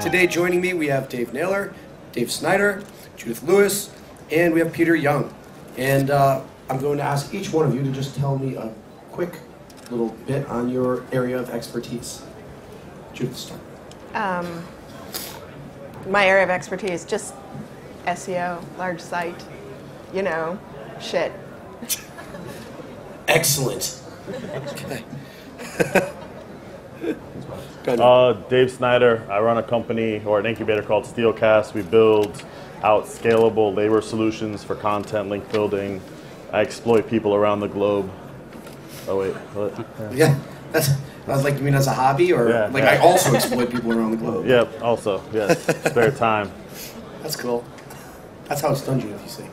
Today joining me, we have Dave Naylor, Dave Snider, Judith Lewis, and we have Peter Young. And I'm going to ask each one of you to just tell me a quick little bit on your area of expertise. Judith, start. My area of expertise, just SEO, large site, you know, shit. Excellent. Okay. Dave Snider. I run a company or an incubator called Steelcast. We build out scalable labor solutions for content link building. I exploit people around the globe. Oh wait, what? Yeah, I was like, you mean as a hobby, or Yeah, like yeah. I also exploit people around the globe? Yep, also, yes, spare time. That's cool. That's how it's done, Judith, you see.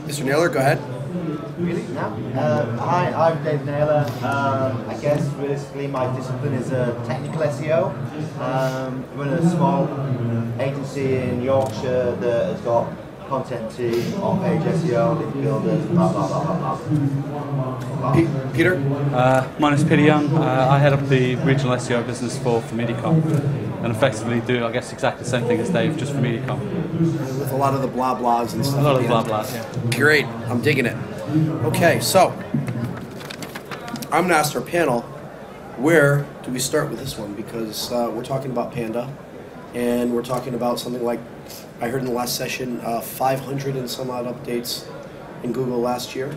Mr. Naylor, go ahead. Really? No. Hi, I'm Dave Naylor. I guess realistically my discipline is technical SEO. I run a small agency in Yorkshire that has got content team, on-page SEO, link builders, blah, blah, blah, blah, blah. Peter? My name is Peter Young. I head up the regional SEO business for Mediacom and effectively do, I guess, exactly the same thing as Dave, just for Mediacom. With a lot of the blah blahs and stuff. A lot of at blah the blah, yeah. end. Great, I'm digging it. Okay, so I'm going to ask our panel, where do we start with this one? Because we're talking about Panda, and we're talking about something like, I heard in the last session, 500 and some odd updates in Google last year.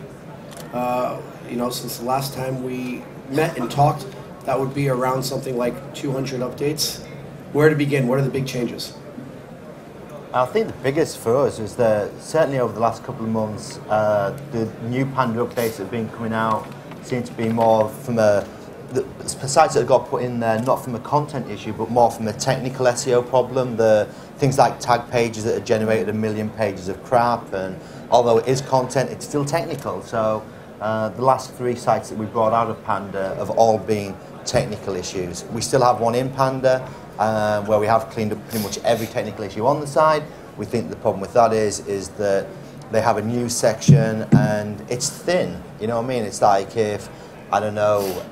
You know, since the last time we met and talked, that would be around something like 200 updates. Where to begin? What are the big changes? I think the biggest for us is that certainly over the last couple of months, the new Panda updates that have been coming out seem to be more from the sites that got put in there, not from a content issue, but more from a technical SEO problem. The things like tag pages that have generated 1 million pages of crap, and although it is content, it's still technical. So the last 3 sites that we brought out of Panda have all been technical issues. We still have one in Panda where we have cleaned up pretty much every technical issue on the side. We think the problem with that is that they have a news section and it's thin. You know what I mean? It's like if, I don't know,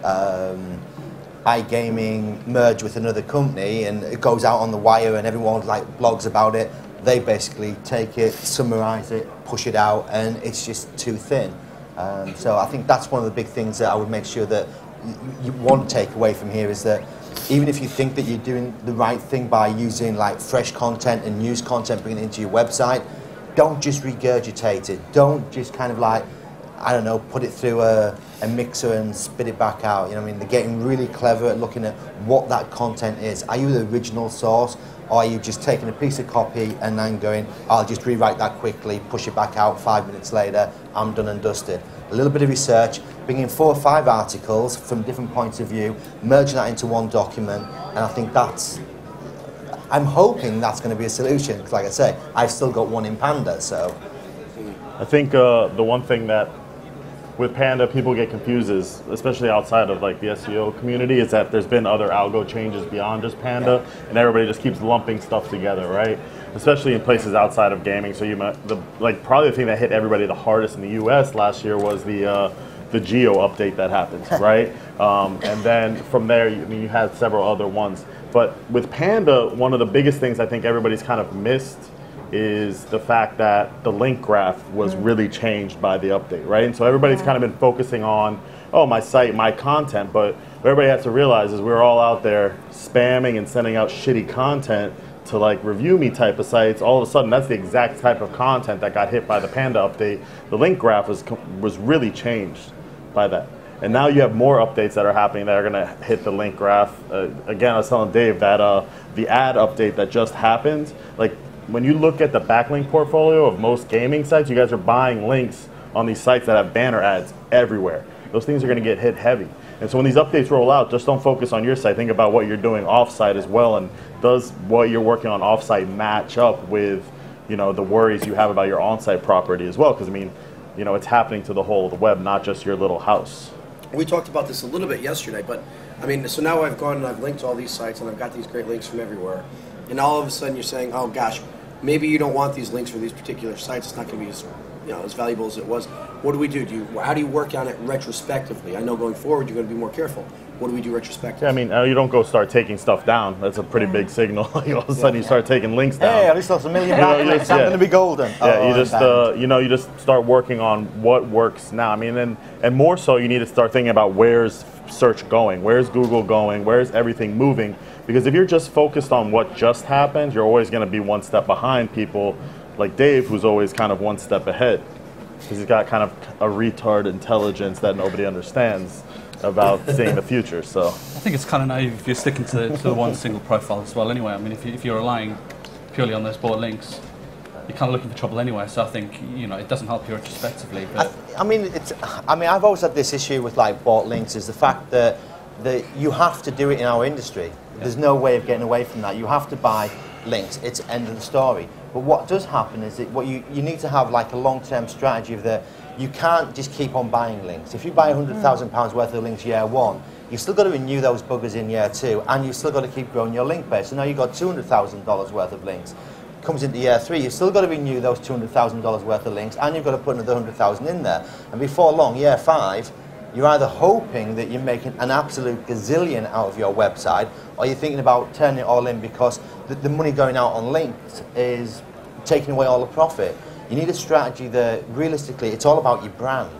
iGaming merge with another company and it goes out on the wire and everyone like blogs about it. They basically take it, summarize it, push it out, and it's just too thin. So I think that's one of the big things that I would make sure that you want to take away from here is that even if you think that you're doing the right thing by using like fresh content and news content, bringing it into your website, don't just regurgitate it. Don't just kind of like, I don't know, put it through a mixer and spit it back out. You know what I mean? They're getting really clever at looking at what that content is. Are you the original source, or are you just taking a piece of copy and then going, I'll just rewrite that quickly, push it back out 5 minutes later, I'm done and dusted. A little bit of research, bringing 4 or 5 articles from different points of view, merging that into one document, and I think I'm hoping that's going to be a solution, because like I say, I've still got one in Panda, so. I think the one thing that with Panda people get confused is, especially outside of like the SEO community, is that there's been other algo changes beyond just Panda, and everybody just keeps lumping stuff together, right? Especially in places outside of gaming. So probably the thing that hit everybody the hardest in the U.S. last year was the geo update that happened, right? And then from there, you had several other ones. But with Panda, one of the biggest things I think everybody's kind of missed is the fact that the link graph was really changed by the update, right? And so everybody's kind of been focusing on, oh, my site, my content, but what everybody has to realize is we're all out there spamming and sending out shitty content to like review me type of sites. All of a sudden, that's the exact type of content that got hit by the Panda update. The link graph was really changed by that. And now you have more updates that are happening that are going to hit the link graph. Again, I was telling Dave that the ad update that just happened, like when you look at the backlink portfolio of most gaming sites, you guys are buying links on these sites that have banner ads everywhere. Those things are going to get hit heavy. And so when these updates roll out, just don't focus on your site. Think about what you're doing off-site as well. And does what you're working on off-site match up with, you know, the worries you have about your on-site property as well? Because I mean, you know, it's happening to the whole of the web, not just your little house. We talked about this a little bit yesterday, but I mean, so now I've gone and I've linked to all these sites and I've got these great links from everywhere. And all of a sudden you're saying, oh gosh, maybe you don't want these links for these particular sites. It's not going to be as, you know, as valuable as it was. What do we do? How do you work on it retrospectively? I know going forward you're going to be more careful. What do we do retrospectively? Yeah, I mean, you don't go start taking stuff down. That's a pretty big signal. All of a sudden, you start taking links down. Hey, I just lost $1 million. I'm going to be golden. Yeah, you just start working on what works now. I mean, and more so, you need to start thinking about where's search going, where's Google going, where's everything moving. Because if you're just focused on what just happened, you're always going to be one step behind people like Dave, who's always kind of one step ahead. Because he's got kind of a retard intelligence that nobody understands about seeing the future. So I think it's kind of naive if you're sticking to the one single profile as well. Anyway, I mean, if you're relying purely on those bought links, you're kind of looking for trouble anyway. So I think it doesn't help you retrospectively. But I mean, I've always had this issue with like bought links is the fact that you have to do it in our industry. Yeah. There's no way of getting away from that. You have to buy links. It's end of the story. But what does happen is that what you need to have like a long-term strategy of that. You can't just keep on buying links. If you buy £100,000 worth of links year one, you've still got to renew those buggers in year two, and you've still got to keep growing your link base. So now you've got $200,000 worth of links. Comes into year three, you've still got to renew those $200,000 worth of links, and you've got to put another 100,000 in there. And before long, year five, you're either hoping that you're making an absolute gazillion out of your website, or you're thinking about turning it all in because the money going out on links is taking away all the profit. You need a strategy that, realistically, it's all about your brand.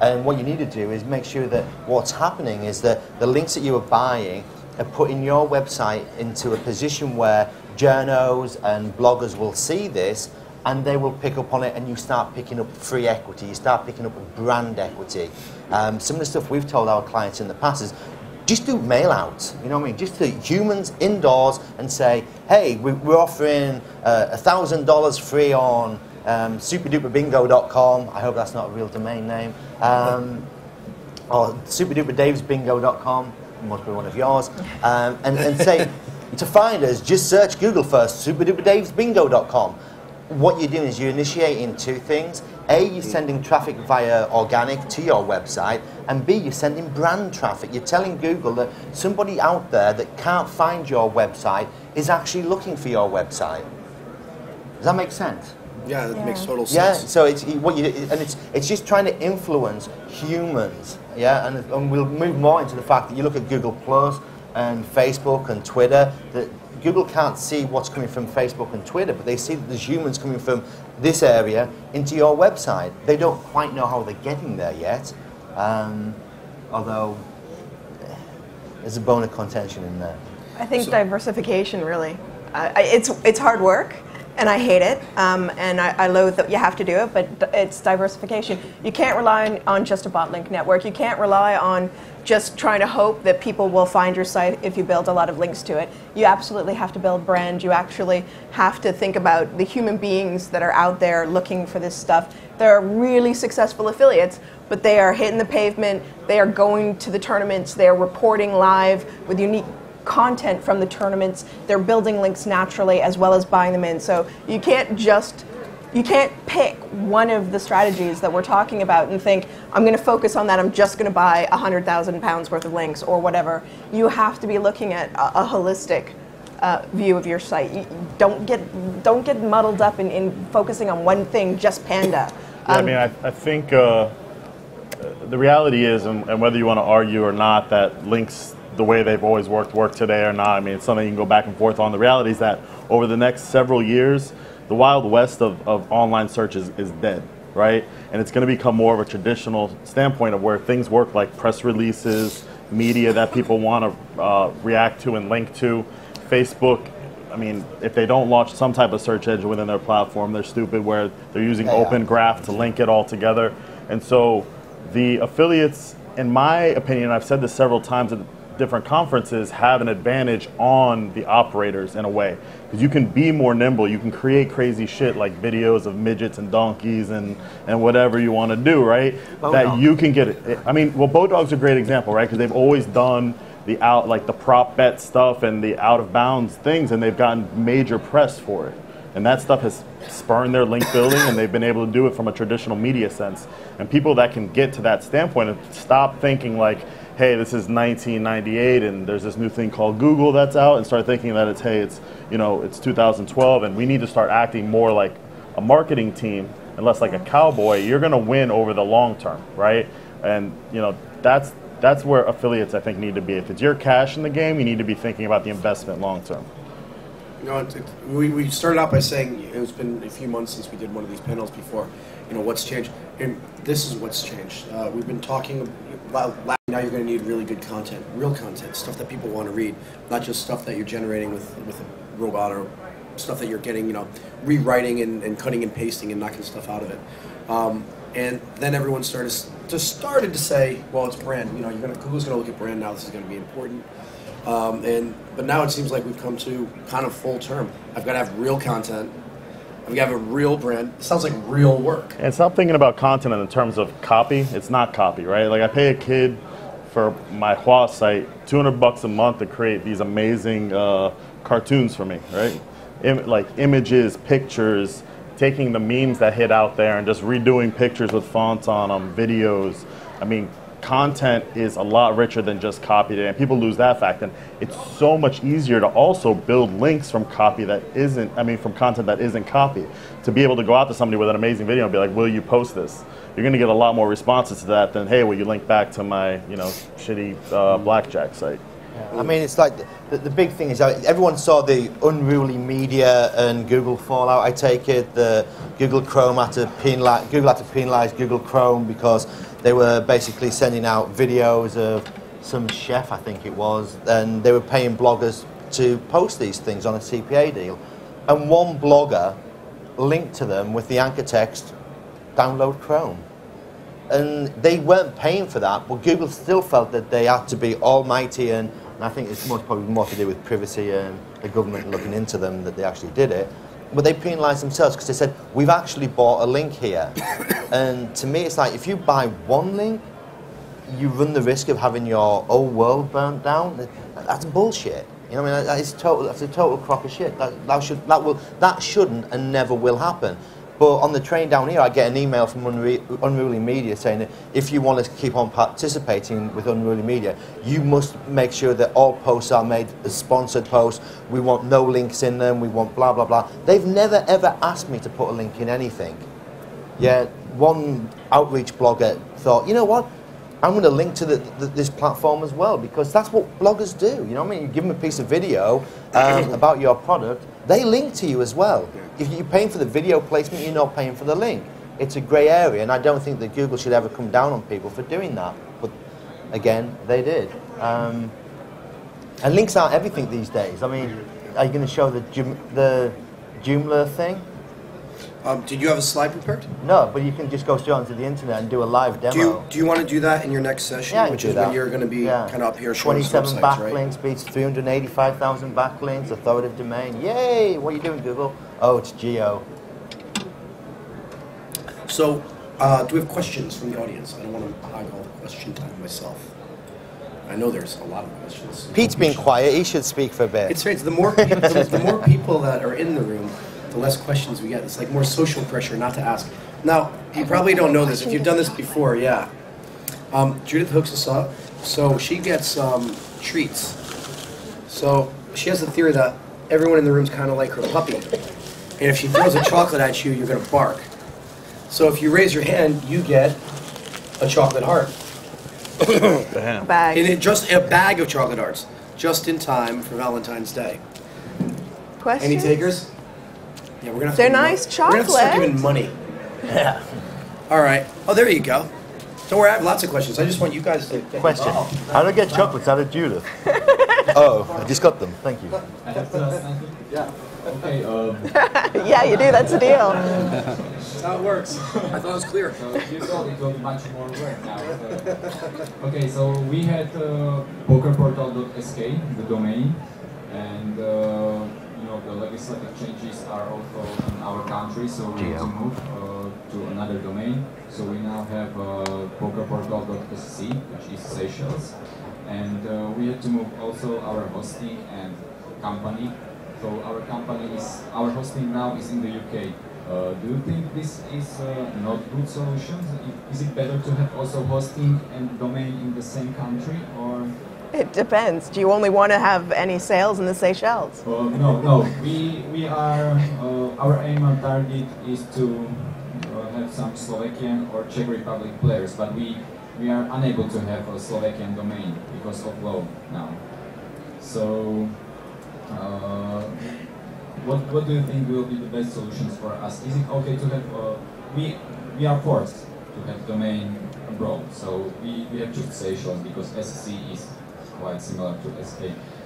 And what you need to do is make sure that what's happening is that the links that you are buying are putting your website into a position where journos and bloggers will see this and they will pick up on it, and you start picking up free equity, you start picking up brand equity. Some of the stuff we've told our clients in the past is just do mail outs, you know what I mean? Just to humans indoors and say, hey, we're offering $1,000 free on superduperbingo.com. I hope that's not a real domain name. Or superduperdavesbingo.com. Must be one of yours. And say, to find us, just search Google first, superduperdavesbingo.com. What you're doing is you're initiating two things. A, you're sending traffic via organic to your website, and B, you're sending brand traffic. You're telling Google that somebody out there that can't find your website is actually looking for your website. Does that make sense? Yeah, that makes total sense. Yeah, so it's just trying to influence humans. Yeah, and we'll move more into the fact that you look at Google Plus and Facebook and Twitter, that Google can't see what's coming from Facebook and Twitter, but they see that there's humans coming from this area into your website. They don't quite know how they're getting there yet, although there's a bone of contention in there. I think diversification, really. It's hard work, and I hate it, and I loathe that you have to do it, but it's diversification. You can't rely on just a bot link network. You can't rely on just trying to hope that people will find your site if you build a lot of links to it. You absolutely have to build brand. You actually have to think about the human beings that are out there looking for this stuff. There are really successful affiliates, but they are hitting the pavement. They are going to the tournaments. They are reporting live with unique content from the tournaments. They're building links naturally as well as buying them in. So you can't pick one of the strategies that we're talking about and think, I'm going to focus on that, I'm just going to buy £100,000 worth of links or whatever. You have to be looking at a holistic view of your site. You don't get muddled up in focusing on one thing, just Panda. Yeah, I mean, I think the reality is, and whether you want to argue or not, that links, the way they've always work today or not, I mean, it's something you can go back and forth on. The reality is that over the next several years, the Wild West of online search is dead, right? And it's going to become more of a traditional standpoint of where things work, like press releases, media that people want to react to and link to. Facebook, I mean, if they don't launch some type of search engine within their platform, they're stupid, where they're using Open Graph to link it all together. And so the affiliates, in my opinion, I've said this several times at different conferences, have an advantage on the operators in a way, because you can be more nimble. You can create crazy shit like videos of midgets and donkeys and whatever you want to do, right? That you can get it. I mean, well, Bodog's a great example, right? Because they've always done the prop bet stuff and the out of bounds things, and they've gotten major press for it. And that stuff has spurned their link building, and they've been able to do it from a traditional media sense. And people that can get to that standpoint and stop thinking like, hey, this is 1998 and there's this new thing called Google that's out, and start thinking that it's 2012 and we need to start acting more like a marketing team and less like a cowboy, you're going to win over the long term, right? And that's where affiliates, I think, need to be. If it's your cash in the game, you need to be thinking about the investment long term. We started out by saying it's been a few months since we did one of these panels before. What's changed, and this is what's changed. We've been talking about now you're going to need really good content, real content, stuff that people want to read, not just stuff that you're generating with a robot or stuff that you're getting, rewriting and cutting and pasting and knocking stuff out of it. And then everyone started to say, well, it's brand. Google's going to look at brand now. This is going to be important. But now it seems like we've come to kind of full term. I've got to have real content. I've got to have a real brand. It sounds like real work. And stop thinking about content in terms of copy. It's not copy, right? Like I pay a kid for my Hua site $200 a month to create these amazing cartoons for me, right? Like images, pictures, taking the memes that hit out there and just redoing pictures with fonts on them, videos. I mean, content is a lot richer than just copy today, and people lose that fact. And it's so much easier to also build links from content that isn't copy. To be able to go out to somebody with an amazing video and be like, will you post this? You're going to get a lot more responses to that than, hey, will you link back to my shitty blackjack site? I mean, it's like the big thing is everyone saw the Unruly Media and Google fallout. I take it the Google had to penalize Google Chrome because they were basically sending out videos of some chef, I think it was, and they were paying bloggers to post these things on a CPA deal. And one blogger linked to them with the anchor text, download Chrome. And they weren't paying for that, but Google still felt that they had to be almighty, and I think it's probably more to do with privacy and the government looking into them that they actually did it. But they penalised themselves because they said, we've actually bought a link here. And to me, it's like, if you buy one link, you run the risk of having your whole world burnt down. That's bullshit. I mean, that's a total crock of shit. That shouldn't and never will happen. But on the train down here, I get an email from Unruly Media saying that if you want to keep on participating with Unruly Media, you must make sure that all posts are made as sponsored posts. We want no links in them. We want blah, blah, blah. They've never, ever asked me to put a link in anything. Yet one outreach blogger thought, you know what? I'm going to link to this platform as well, because that's what bloggers do. You know what I mean? You give them a piece of video about your product, they link to you as well. If you're paying for the video placement, you're not paying for the link. It's a grey area, and I don't think that Google should ever come down on people for doing that. But again, they did. And links aren't everything these days. I mean, are you going to show the Joomla thing? Did you have a slide prepared? No, but you can just go straight onto the internet and do a live demo. Do you want to do that in your next session? Yeah, which is when you're going to be kind of up here showing 27 websites, backlinks right? beats 385,000 backlinks, authoritative domain. Yay! What are you doing, Google? Oh, it's Geo. So, do we have questions from the audience? I don't want to hog all the question time myself. I know there's a lot of questions. Pete's been quiet. He should speak for a bit. It's the more people that are in the room, the less questions we get. It's like more social pressure not to ask. Now, you probably don't know this. If you've done this before, yeah. Judith hooks us up. So she gets treats. So she has the theory that everyone in the room is kind of like her puppy. And if she throws a chocolate at you, you're going to bark. So if you raise your hand, you get a chocolate heart. A bag. And just a bag of chocolate hearts, just in time for Valentine's Day. Questions? Any takers? Yeah, we're gonna. They're nice chocolate. We're gonna have to start giving money. Yeah. All right. Oh, there you go. Don't worry, I have lots of questions. I just want you guys to get Question. involved. How do I get chocolates out of Judith? Oh, I just got them. Thank you. I have to ask something? Yeah. Okay, Yeah, you do. That's the deal. That's how it works. I thought it was clear. so you saw it will be much more work now. Okay, so we had pokerportal.sk, the domain, and the legislative changes are also in our country, so we need to move to another domain. So we now have pokerportal.sc, which is Seychelles, and we had to move also our hosting and company. So our hosting now is in the UK. Do you think this is not good solution? Is it better to have also hosting and domain in the same country, or? It depends. Do you only want to have any sales in the Seychelles? No. We are our aim and target is to have some Slovakian or Czech Republic players, but we are unable to have a Slovakian domain because of law now. So, what do you think will be the best solutions for us? Is it okay to have, we are forced to have domain abroad, so we have just Seychelles because SC is quite similar to SK.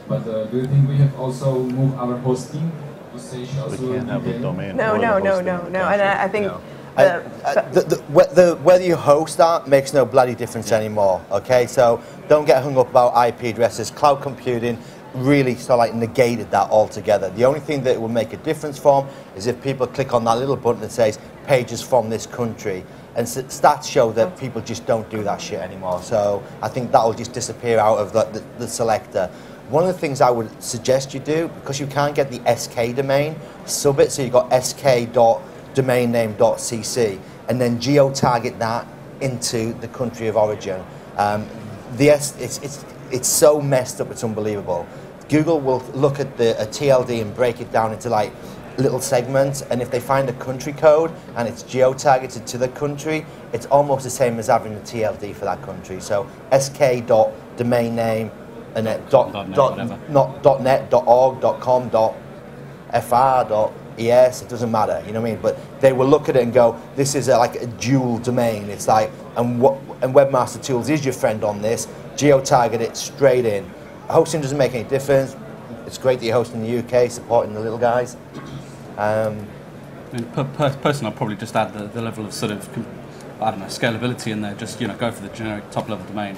But do you think we have also moved our hosting to Seychelles? We can't have the domain. No, or the no, no, hosting no, in the no. country. And I think Whether you host that makes no bloody difference anymore. Okay, so don't get hung up about IP addresses. Cloud computing really sort of like negated that altogether. The only thing that it will make a difference from is if people click on that little button that says pages from this country. And stats show that people just don't do that shit anymore. So I think that will just disappear out of the selector. One of the things I would suggest you do, because you can't get the SK domain, sub it so you've got sk.domainname.cc and then geo-target that into the country of origin. It's so messed up, it's unbelievable. Google will look at a TLD and break it down into like little segments, and if they find a country code and it's geo-targeted to the country, it's almost the same as having a TLD for that country. So sk.domainname and then .net, .org, .com, .fr, .es, it doesn't matter, you know what I mean? But they will look at it and go, this is like a dual domain. It's like, and Webmaster Tools is your friend on this, geo-target it straight in. Hosting doesn't make any difference. It's great that you're hosting in the UK, supporting the little guys. Personally, I'd probably just add the level of sort of, I don't know, scalability in there. Just go for the generic top level domain,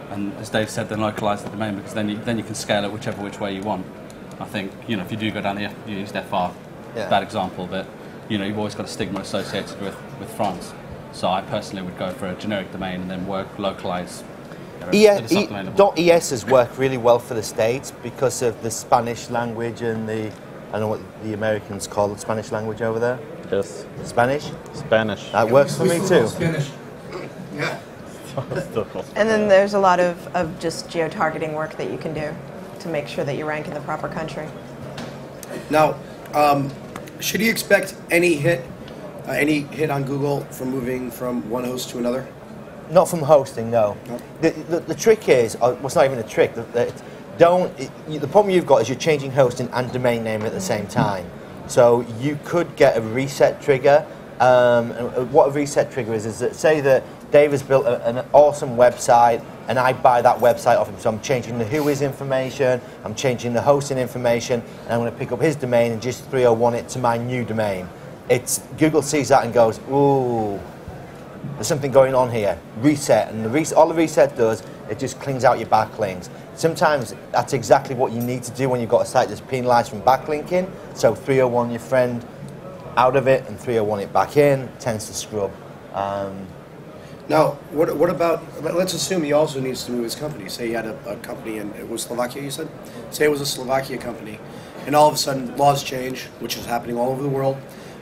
and as Dave said, then localize the domain, because then you can scale it which way you want. I think if you do go down the you used FR, that example, but you've always got a stigma associated with France. So I personally would go for a generic domain and then localize. .es has worked really well for the States because of the Spanish language and I don't know what the Americans call the Spanish language over there. Yes. Spanish? Spanish. That works for me too. Spanish. Yeah. And then there's a lot of just geo-targeting work that you can do to make sure that you rank in the proper country. Now, should you expect any hit on Google from moving from one host to another? Not from hosting, no. The trick is, well, it's not even a trick. The problem you've got is you're changing hosting and domain name at the same time. So you could get a reset trigger. And what a reset trigger is that say that Dave has built an awesome website and I buy that website off him. So I'm changing the whois information, I'm changing the hosting information, and I'm going to pick up his domain and just 301 it to my new domain. Google sees that and goes, ooh, there's something going on here. Reset, and all the reset does, it just cleans out your backlinks. Sometimes that's exactly what you need to do when you've got a site that's penalised from backlinking. So 301 your friend out of it and 301 it back in, tends to scrub. Now, what about, let's assume he also needs to move his company. Say he had a company and it was Slovakia, you said? Say it was a Slovakia company, and all of a sudden laws change, which is happening all over the world.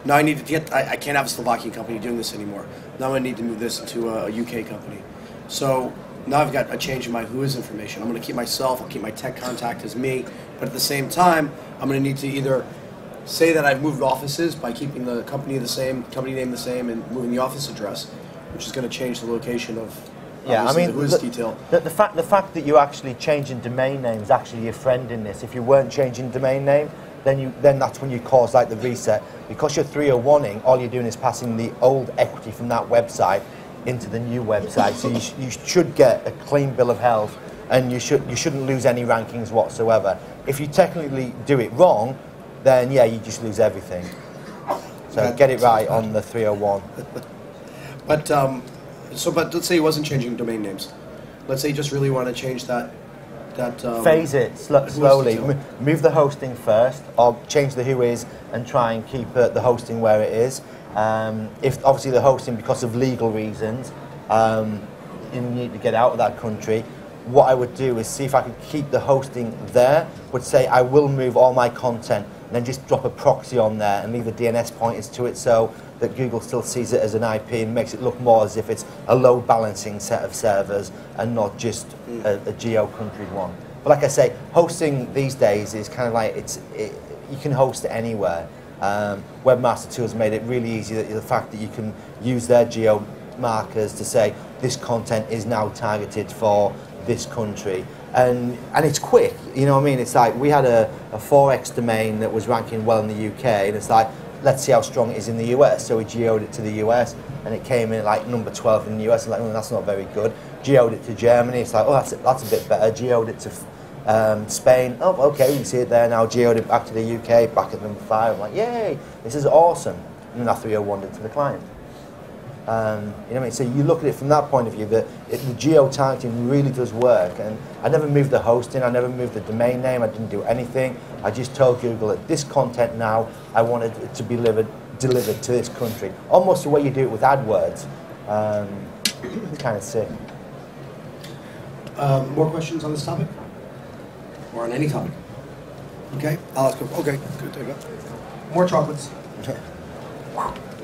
Now I need to I can't have a Slovakian company doing this anymore. Now I need to move this into a UK company. So now I've got a change in my whois information. I'm going to keep myself, I'll keep my tech contact as me, but at the same time, I'm going to need to either say that I've moved offices by keeping the company name the same, and moving the office address, which is going to change the location of the whois detail. The fact that you're actually changing domain name is actually your friend in this. If you weren't changing domain name, then that's when you cause like the reset. Because you're 301ing, all you're doing is passing the old equity from that website into the new website. So you should get a clean bill of health, and you shouldn't lose any rankings whatsoever. If you technically do it wrong, then yeah, you just lose everything. So get it right on the 301. But let's say he wasn't changing domain names. Let's say you just really want to change that. Phase it slowly. Move the hosting first, or change the whois and try and keep the hosting where it is. If obviously the hosting, because of legal reasons, you need to get out of that country. What I would do is see if I could keep the hosting there, but say I will move all my content, and then just drop a proxy on there and leave the DNS pointers to it so that Google still sees it as an IP and makes it look more as if it's a load balancing set of servers and not just a geo-country one. But like I say, hosting these days is kind of like you can host it anywhere. Webmaster Tools made it really easy, that the fact that you can use their geo markers to say this content is now targeted for this country. And it's quick, you know what I mean? It's like we had a 4x domain that was ranking well in the UK, and it's like, let's see how strong it is in the US. So we geoed it to the US, and it came in like number 12 in the US. Like, oh, that's not very good. Geoed it to Germany. It's like, oh, that's a bit better. Geoed it to Spain. Oh, okay, we can see it there now. Geoed it back to the UK, back at number 5. I'm like, yay, this is awesome. And then I 301'd to the client. You know what I mean? So you look at it from that point of view, that the geo-targeting really does work. And I never moved the hosting, I never moved the domain name, I didn't do anything. I just told Google that this content now, I wanted it to be delivered to this country. Almost the way you do it with AdWords. It's kind of sick. More questions on this topic? Or on any topic? Okay, I'll ask. Okay, good, there you go. More chocolates.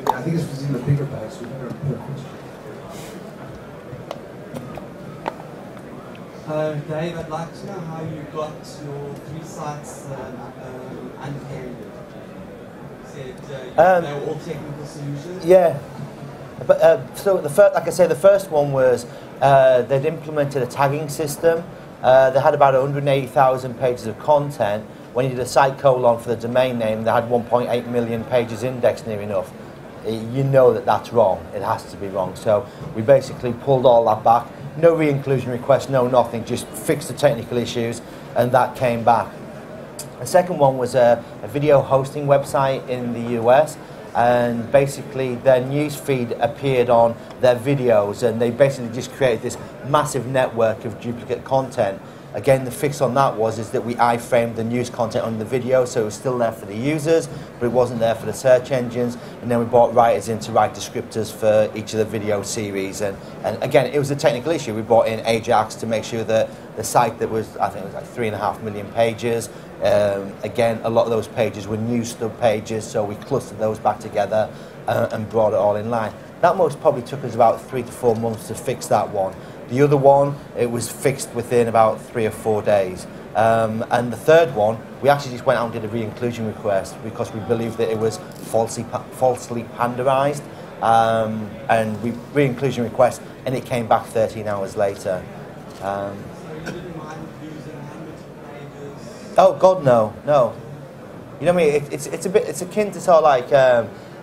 I think this was in the bigger bag, so we better put a question. Dave, I'd like to know how you got your 3 sites unpaid. You said they were all technical solutions? Yeah. But, so like I say, the first one was they'd implemented a tagging system. They had about 180,000 pages of content. When you did a site colon for the domain name, they had 1.8 million pages indexed near enough. You know that that's wrong. It has to be wrong. So we basically pulled all that back. No re-inclusion request, no nothing. Just fixed the technical issues, and that came back. The second one was a video hosting website in the US, and basically their news feed appeared on their videos, and they basically just created this massive network of duplicate content. Again, the fix on that is that we iframed the news content on the video, so it was still there for the users, but it wasn't there for the search engines. And then we brought writers in to write descriptors for each of the video series. And again, it was a technical issue. We brought in Ajax to make sure that the site that was, I think it was like 3.5 million pages. Again, a lot of those pages were news stub pages, so we clustered those back together and brought it all in line. That most probably took us about 3 to 4 months to fix that one. The other one, it was fixed within about 3 or 4 days. And the third one, we actually just went out and did a re-inclusion request because we believed that it was falsely panderized. And we re-inclusion request, and it came back 13 hours later. So you didn't mind losing hundreds of pages? Oh God, no. You know what I mean? It's akin to sort of like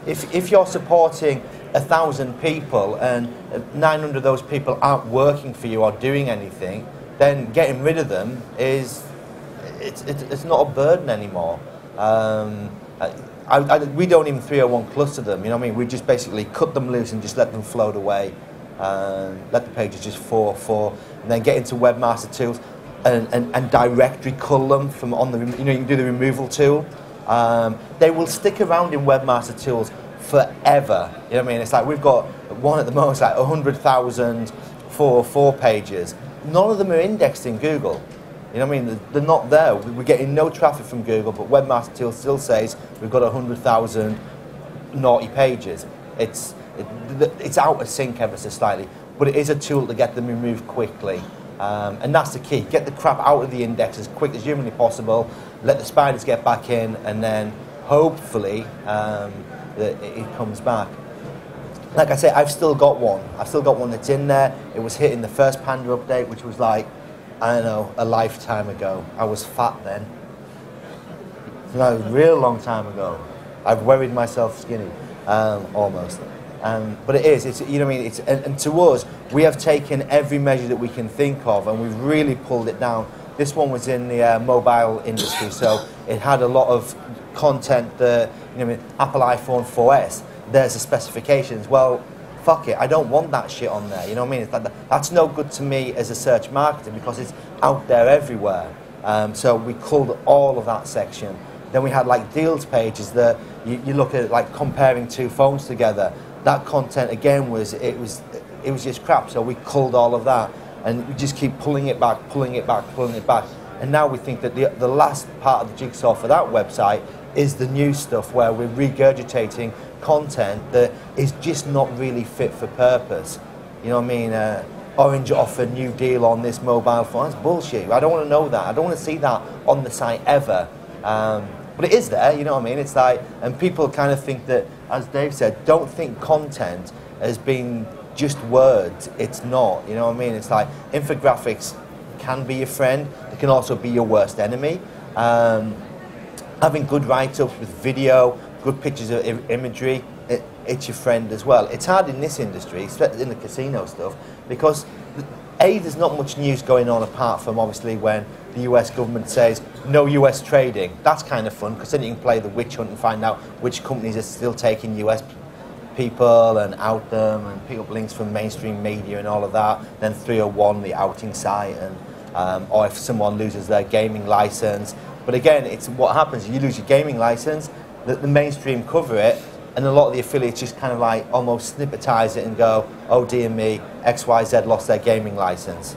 if you're supporting 1,000 people and 900 of those people aren't working for you or doing anything, then getting rid of them it's not a burden anymore. We don't even 301 cluster them, you know what I mean? We just basically cut them loose and just let them float away. Let the pages just fall, and then get into Webmaster Tools and directory cull them from on the, you know, you can do the removal tool. They will stick around in Webmaster Tools forever. You know what I mean? It's like we've got one at the moment, like 100,000 404 pages. None of them are indexed in Google. You know what I mean? They're not there. We're getting no traffic from Google, but Webmaster Tools still says we've got 100,000 naughty pages. It's out of sync ever so slightly, but it is a tool to get them removed quickly. And that's the key. Get the crap out of the index as quick as humanly possible, let the spiders get back in, and then hopefully it comes back. Like I say, I've still got one. I've still got one that's in there. It was hit in the first Panda update, which was like, I don't know, a lifetime ago. I was fat then. No, a real long time ago. I've worried myself skinny, almost. But it is, you know what I mean? And to us, we have taken every measure that we can think of, and we've really pulled it down. This one was in the mobile industry, so it had a lot of content that, you know, Apple iPhone 4S, there's the specifications. Well, fuck it, I don't want that shit on there, you know what I mean? It's like that's no good to me as a search marketer because it's out there everywhere. So we culled all of that section. Then we had like deals pages that you look at, like comparing two phones together. That content again was just crap. So we culled all of that, and we just keep pulling it back. And now we think that the last part of the jigsaw for that website is the new stuff where we're regurgitating content that is just not really fit for purpose. You know what I mean? Orange offer new deal on this mobile phone. That's bullshit. I don't want to know that. I don't want to see that on the site ever. But it is there, you know what I mean? It's like, and people kind of think that, as Dave said, don't think content as being just words. It's not, you know what I mean? It's like infographics can be your friend. They can also be your worst enemy. Having good write-ups with video, good pictures of imagery, it's your friend as well. It's hard in this industry, especially in the casino stuff, because there's not much news going on apart from obviously when the US government says no US trading. That's kind of fun, because then you can play the witch hunt and find out which companies are still taking US people and out them and pick up links from mainstream media and all of that. Then 301, the outing site, and or if someone loses their gaming license. But again, it's what happens. You lose your gaming license, the mainstream cover it, and a lot of the affiliates just kind of like almost snippetize it and go, oh dear me, XYZ lost their gaming license.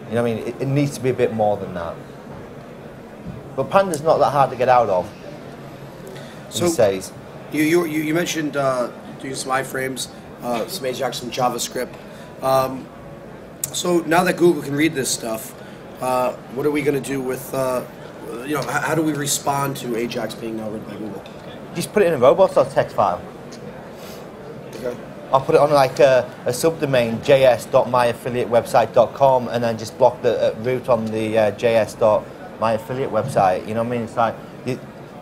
You know what I mean? It needs to be a bit more than that. But Panda's not that hard to get out of, So he says. You mentioned doing some iframes, some Ajax and Javascript. So now that Google can read this stuff, what are we going to do with, how do we respond to Ajax being now read by Google? Just put it in a robots.txt file. Okay. I'll put it on like a subdomain, js.myaffiliatewebsite.com, and then just block the root on the js.myaffiliate website. You know what I mean? It's like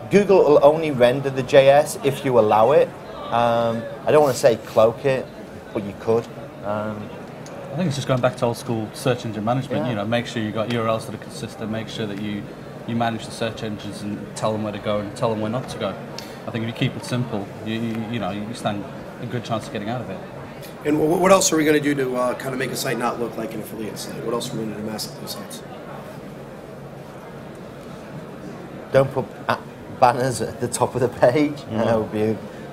Google will only render the JS if you allow it. I don't want to say cloak it, but you could. I think it's just going back to old school search engine management. Yeah. You know, make sure you got URLs that are consistent. Make sure that you manage the search engines and tell them where to go and tell them where not to go. I think if you keep it simple, you stand a good chance of getting out of it. And what else are we going to do to kind of make a site not look like an affiliate site? What else are we going to do to mask those sites? Don't put banners at the top of the page.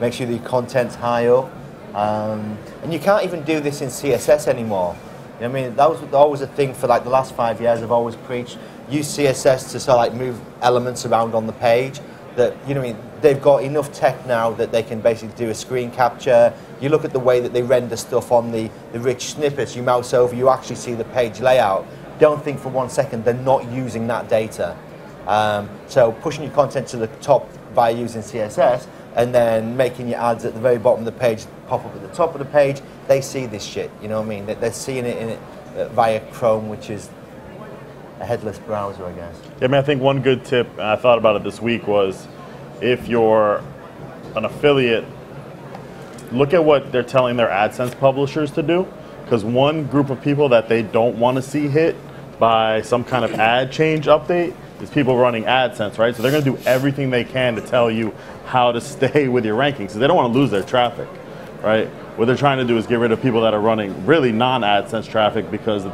Make sure the content's high up. And you can't even do this in CSS anymore. You know what I mean? That was always a thing for like the last 5 years. I've always preached, use CSS to sort of like move elements around on the page. That, you know what I mean? They've got enough tech now that they can basically do a screen capture. You look at the way that they render stuff on the rich snippets, you mouse over, you actually see the page layout. Don't think for 1 second they're not using that data. So pushing your content to the top by using CSS, and then making your ads at the very bottom of the page pop up at the top of the page, they see this shit, you know what I mean? They're seeing it via Chrome, which is a headless browser, I guess. Yeah, I mean, I think one good tip, and I thought about it this week, was if you're an affiliate, look at what they're telling their AdSense publishers to do, because one group of people that they don't want to see hit by some kind of ad change update is people running AdSense, right? So they're going to do everything they can to tell you how to stay with your rankings, because they don't want to lose their traffic, right? What they're trying to do is get rid of people that are running really non-AdSense traffic, because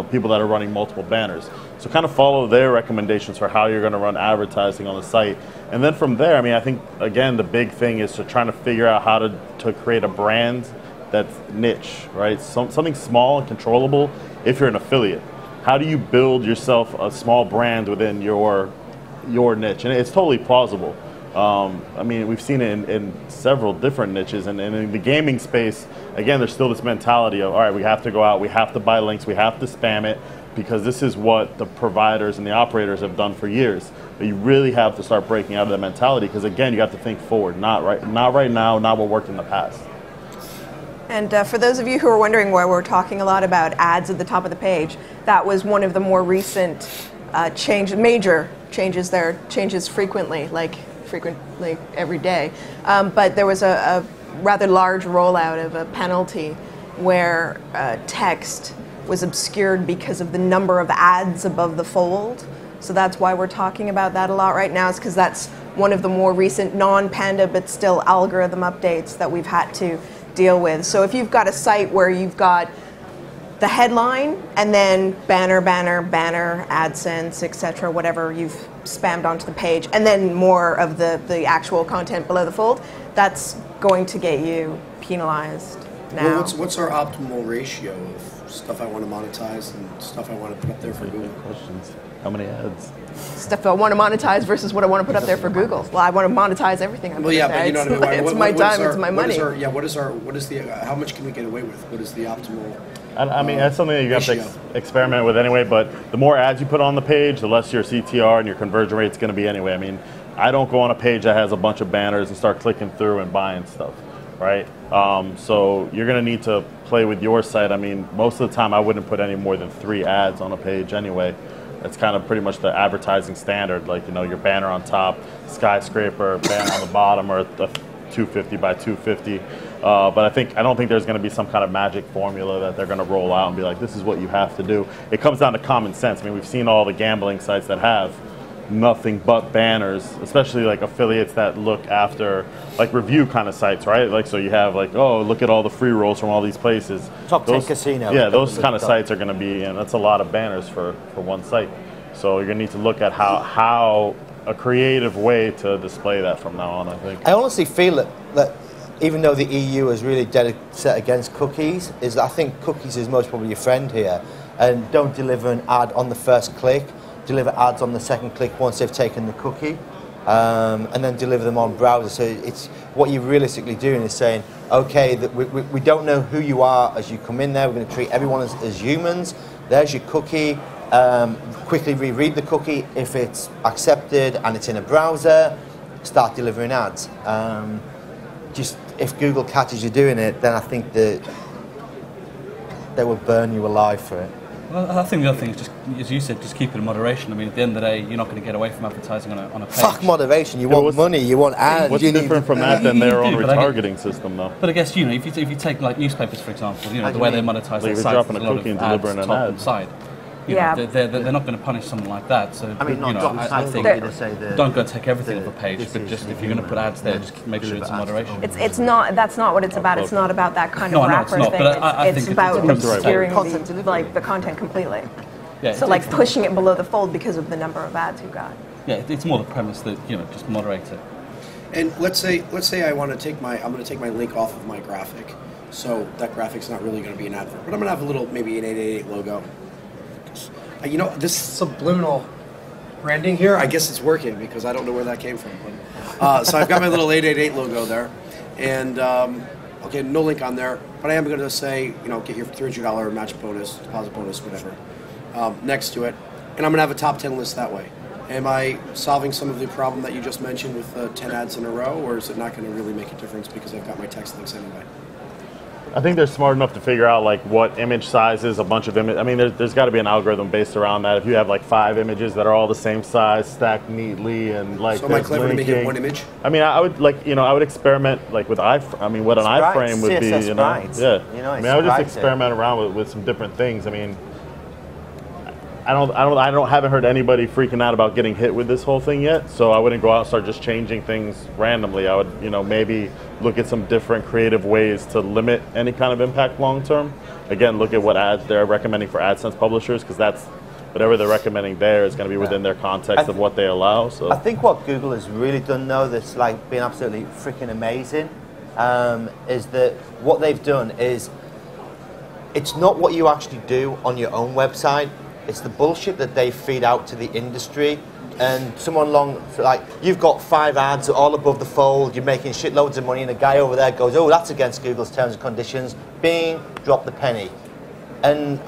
people that are running multiple banners. So kind of follow their recommendations for how you're going to run advertising on the site. And then from there, I mean, I think, again, the big thing is to trying to figure out how to create a brand that's niche, right? Something small and controllable if you're an affiliate. How do you build yourself a small brand within your niche? And it's totally plausible. I mean, we've seen it in several different niches, and in the gaming space, again, there's still this mentality of, all right, we have to go out, we have to buy links, we have to spam it, because this is what the providers and the operators have done for years. But you really have to start breaking out of that mentality, because again, you have to think forward, not right now, not what worked in the past. And for those of you who are wondering why we're talking a lot about ads at the top of the page, that was one of the more recent major changes. There changes frequently every day. But there was a rather large rollout of a penalty where text was obscured because of the number of ads above the fold. So that's why we're talking about that a lot right now, is because that's one of the more recent non-Panda but still algorithm updates that we've had to deal with. So if you've got a site where you've got the headline and then banner, AdSense, etc., whatever you've spammed onto the page, and then more of the actual content below the fold, that's going to get you penalized now. Well, what's our optimal ratio of stuff I want to monetize and stuff I want to put up there for Google? Questions. How many ads? Stuff I want to monetize versus what I want to put up there for Google. Well, I want to monetize everything. Well, yeah, but you know what I mean. It's my time. It's my money. How much can we get away with? What is the optimal? I mean, that's something that you have to experiment with anyway, but the more ads you put on the page, the less your CTR and your conversion rate is going to be anyway. I mean, I don't go on a page that has a bunch of banners and start clicking through and buying stuff, right? So you're going to need to play with your site. I mean, most of the time I wouldn't put any more than 3 ads on a page anyway. That's kind of pretty much the advertising standard, like, you know, your banner on top, skyscraper, banner on the bottom, or the 250 by 250. But I don't think there's going to be some kind of magic formula that they're going to roll out and be like, this is what you have to do. It comes down to common sense. I mean, we've seen all the gambling sites that have nothing but banners, especially like affiliates that look after like review kind of sites, right? Like, so you have like, oh, look at all the free rolls from all these places. Top 10 casino. Yeah, those kind of sites are going to be, and that's a lot of banners for one site. So you're going to need to look at how a creative way to display that from now on, I think. I honestly feel that even though the EU is really dead set against cookies, I think cookies is most probably your friend here. And don't deliver an ad on the first click. Deliver ads on the second click once they've taken the cookie, and then deliver them on browser. So it's what you're realistically doing is saying, okay, that we don't know who you are as you come in there. We're going to treat everyone as humans. There's your cookie. Quickly reread the cookie. If it's accepted and it's in a browser, start delivering ads. Just if Google catches you doing it, then I think that they will burn you alive for it. Well, I think the other thing is just, as you said, just keep it in moderation. I mean, at the end of the day, you're not going to get away from advertising on a page. Fuck moderation. You want money. You want ads. What's different from that than their own retargeting system, though? But I guess, you know, if you take like newspapers, for example, you know, the way they monetize Like their if you're sites, dropping there's a a lot cookie of and delivering ads an top ad. and side. You Yeah. know, they're not going to punish someone like that. So I mean, you not know, dropping I sides, think but to say don't go take everything off a page, this but is just the if you're going to put ads there, human just make sure it's in moderation. It's not. That's not what it's about. It's not about that kind of No, I know wrapper it's not, thing. but I It's think about it's the right way. obscuring Content delivery. like the content completely. Yeah, So like pushing it below the fold because of the number of ads you got. yeah, it's more the premise that, you know, just moderate it. And let's say I want to take I'm going to take my link off of my graphic, so that graphic's not really going to be an advert, but I'm going to have a little, maybe an 888 logo. You know, this subliminal branding here, I guess it's working because I don't know where that came from. But, so I've got my little 888 logo there, and okay, no link on there, but I am going to say, you know, get your $300 match bonus, deposit bonus, whatever, next to it, and I'm going to have a top 10 list that way. Am I solving some of the problem that you just mentioned with 10 ads in a row, or is it not going to really make a difference because I've got my text links anyway? I think they're smart enough to figure out like what image sizes, a bunch of images. I mean, there's got to be an algorithm based around that. If you have like 5 images that are all the same size, stacked neatly, and like So am I clever to make it linking. one image? I mean, I would like, you know, I would experiment like with what an iframe would be, CSS you know, sprites. yeah. You know, I mean, I would just sprites it. experiment around with some different things. I mean, I haven't heard anybody freaking out about getting hit with this whole thing yet. So I wouldn't go out and start just changing things randomly. I would, you know, maybe look at some different creative ways to limit any kind of impact long term. Again, look at what ads they're recommending for AdSense publishers, because that's whatever they're recommending there is going to be within their context of what they allow. So I think what Google has really done though that's like been absolutely freaking amazing is that what they've done is it's not what you actually do on your own website. It's the bullshit that they feed out to the industry. And someone like, you've got 5 ads all above the fold, you're making shitloads of money, and a guy over there goes, oh, that's against Google's terms and conditions. Bing, drop the penny. And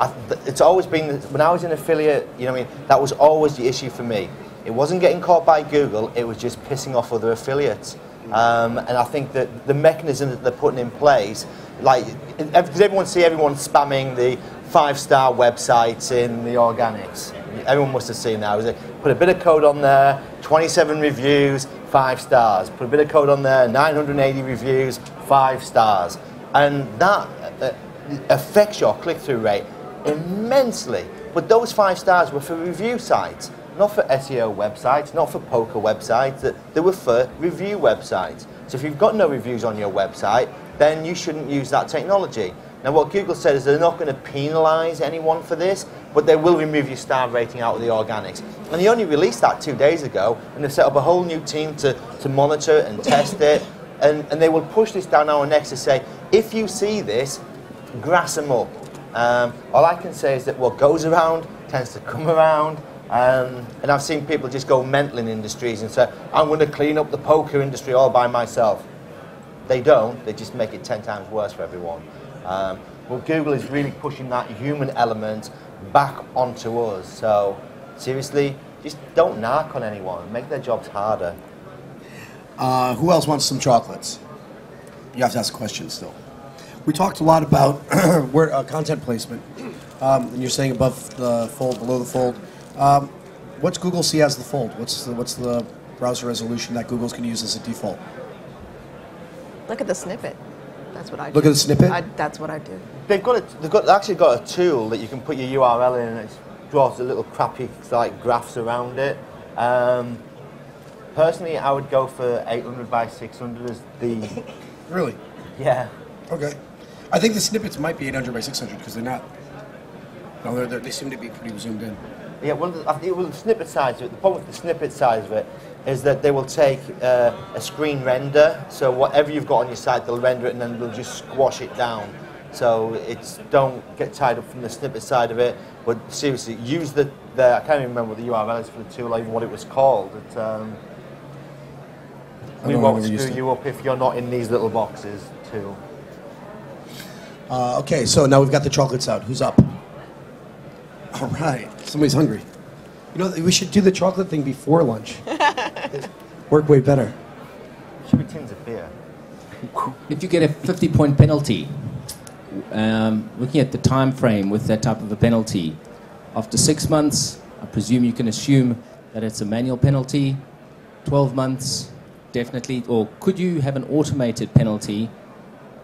it's always been, when I was an affiliate, you know what I mean, that was always the issue for me. It wasn't getting caught by Google, it was just pissing off other affiliates. And I think that the mechanism that they're putting in place, like, does everyone see everyone spamming the 5-star websites in the organics? Everyone must have seen that. Put a bit of code on there, 27 reviews, 5 stars. Put a bit of code on there, 980 reviews, 5 stars. And that affects your click-through rate immensely. But those 5 stars were for review sites, not for SEO websites, not for poker websites. They were for review websites. So if you've got no reviews on your website, then you shouldn't use that technology. Now what Google said is they're not going to penalise anyone for this, but they will remove your star rating out of the organics. And they only released that 2 days ago, and they've set up a whole new team to monitor and test it, and they will push this down our necks to say, if you see this, grass them up. All I can say is that what goes around tends to come around, and I've seen people just go mental in industries and say, I'm going to clean up the poker industry all by myself. They don't, they just make it 10 times worse for everyone. Well, Google is really pushing that human element back onto us. So, seriously, just don't narc on anyone. Make their jobs harder. Who else wants some chocolates? You have to ask questions still. We talked a lot about where, content placement, and you're saying above the fold, below the fold. What's Google see as the fold? What's the browser resolution that Google's going to use as a default? Look at the snippet. That's what I do. Look at the snippet? That's what I do. They've actually got a tool that you can put your URL in, and it draws a little crappy like graphs around it. Personally, I would go for 800 by 600 as the... Really? Yeah. Okay. I think the snippets might be 800 by 600 because they're not. No, they seem to be pretty zoomed in. Yeah, well, the snippet size of it, the problem with the snippet size of it is that they will take a screen render, so whatever you've got on your site, they'll render it and then they'll just squash it down. So don't get tied up from the snippet side of it, but seriously, use the I can't even remember what the URL is for the tool, or even what it was called. We won't screw you up if you're not in these little boxes too. Okay, so now we've got the chocolates out. Who's up? All right, somebody's hungry. You know, we should do the chocolate thing before lunch. Work way better. Should be tins of beer. If you get a 50-point penalty, looking at the time frame with that type of a penalty, after 6 months, I presume you can assume that it's a manual penalty. 12 months, definitely. Or could you have an automated penalty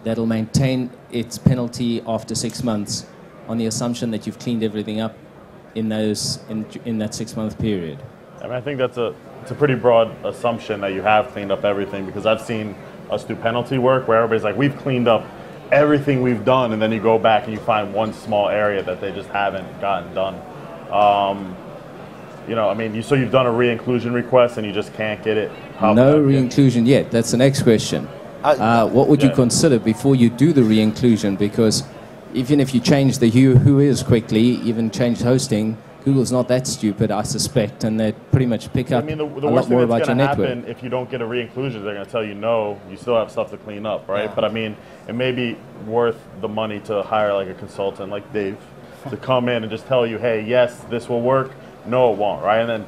that'll maintain its penalty after 6 months on the assumption that you've cleaned everything up in that 6-month period? I mean, I think it's a pretty broad assumption that you have cleaned up everything, because I've seen us do penalty work where everybody's like, we've cleaned up everything we've done, and then you go back and you find one small area that they just haven't gotten done. You know, I mean, so you've done a re-inclusion request and you just can't get it. No re-inclusion yet. That's the next question. What would you consider before you do the re-inclusion? Because even if you change the who is quickly, even change hosting, Google's not that stupid, I suspect, and they pretty much pick up the a worst lot thing more that's about your going to network. happen if you don't get a re-inclusion, they're going to tell you no, you still have stuff to clean up, right? Yeah. But I mean, it may be worth the money to hire like a consultant like Dave to come in and just tell you, hey, yes, this will work, no, it won't, right? And then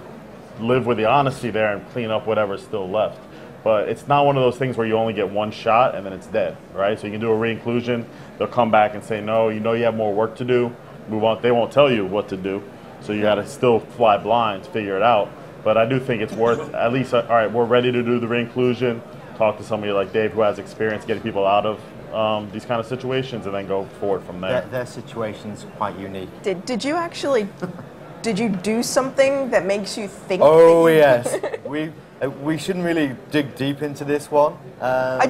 live with the honesty there and clean up whatever's still left. But it's not one of those things where you only get one shot and then it's dead, right? So you can do a re-inclusion, they'll come back and say, no, you know you have more work to do, they won't tell you what to do. So you got to still fly blind to figure it out. But I do think it's worth at least, all right, we're ready to do the re-inclusion, talk to somebody like Dave who has experience getting people out of these kind of situations, and then go forward from there. Their situation's quite unique. Did you actually, did you do something that makes you think? Oh, yes. We shouldn't really dig deep into this one.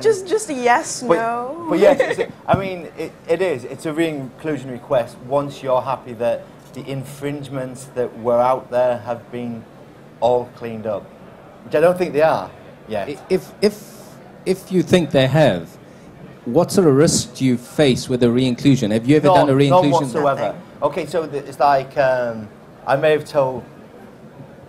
Just a yes, no. But yes, I mean, it is. It's a re-inclusion request once you're happy that the infringements that were out there have been all cleaned up, which I don't think they are yet. If you think they have, what sort of risks do you face with a re-inclusion? Have you ever done a re-inclusion? None whatsoever. Nothing. Okay, so it's like I may have told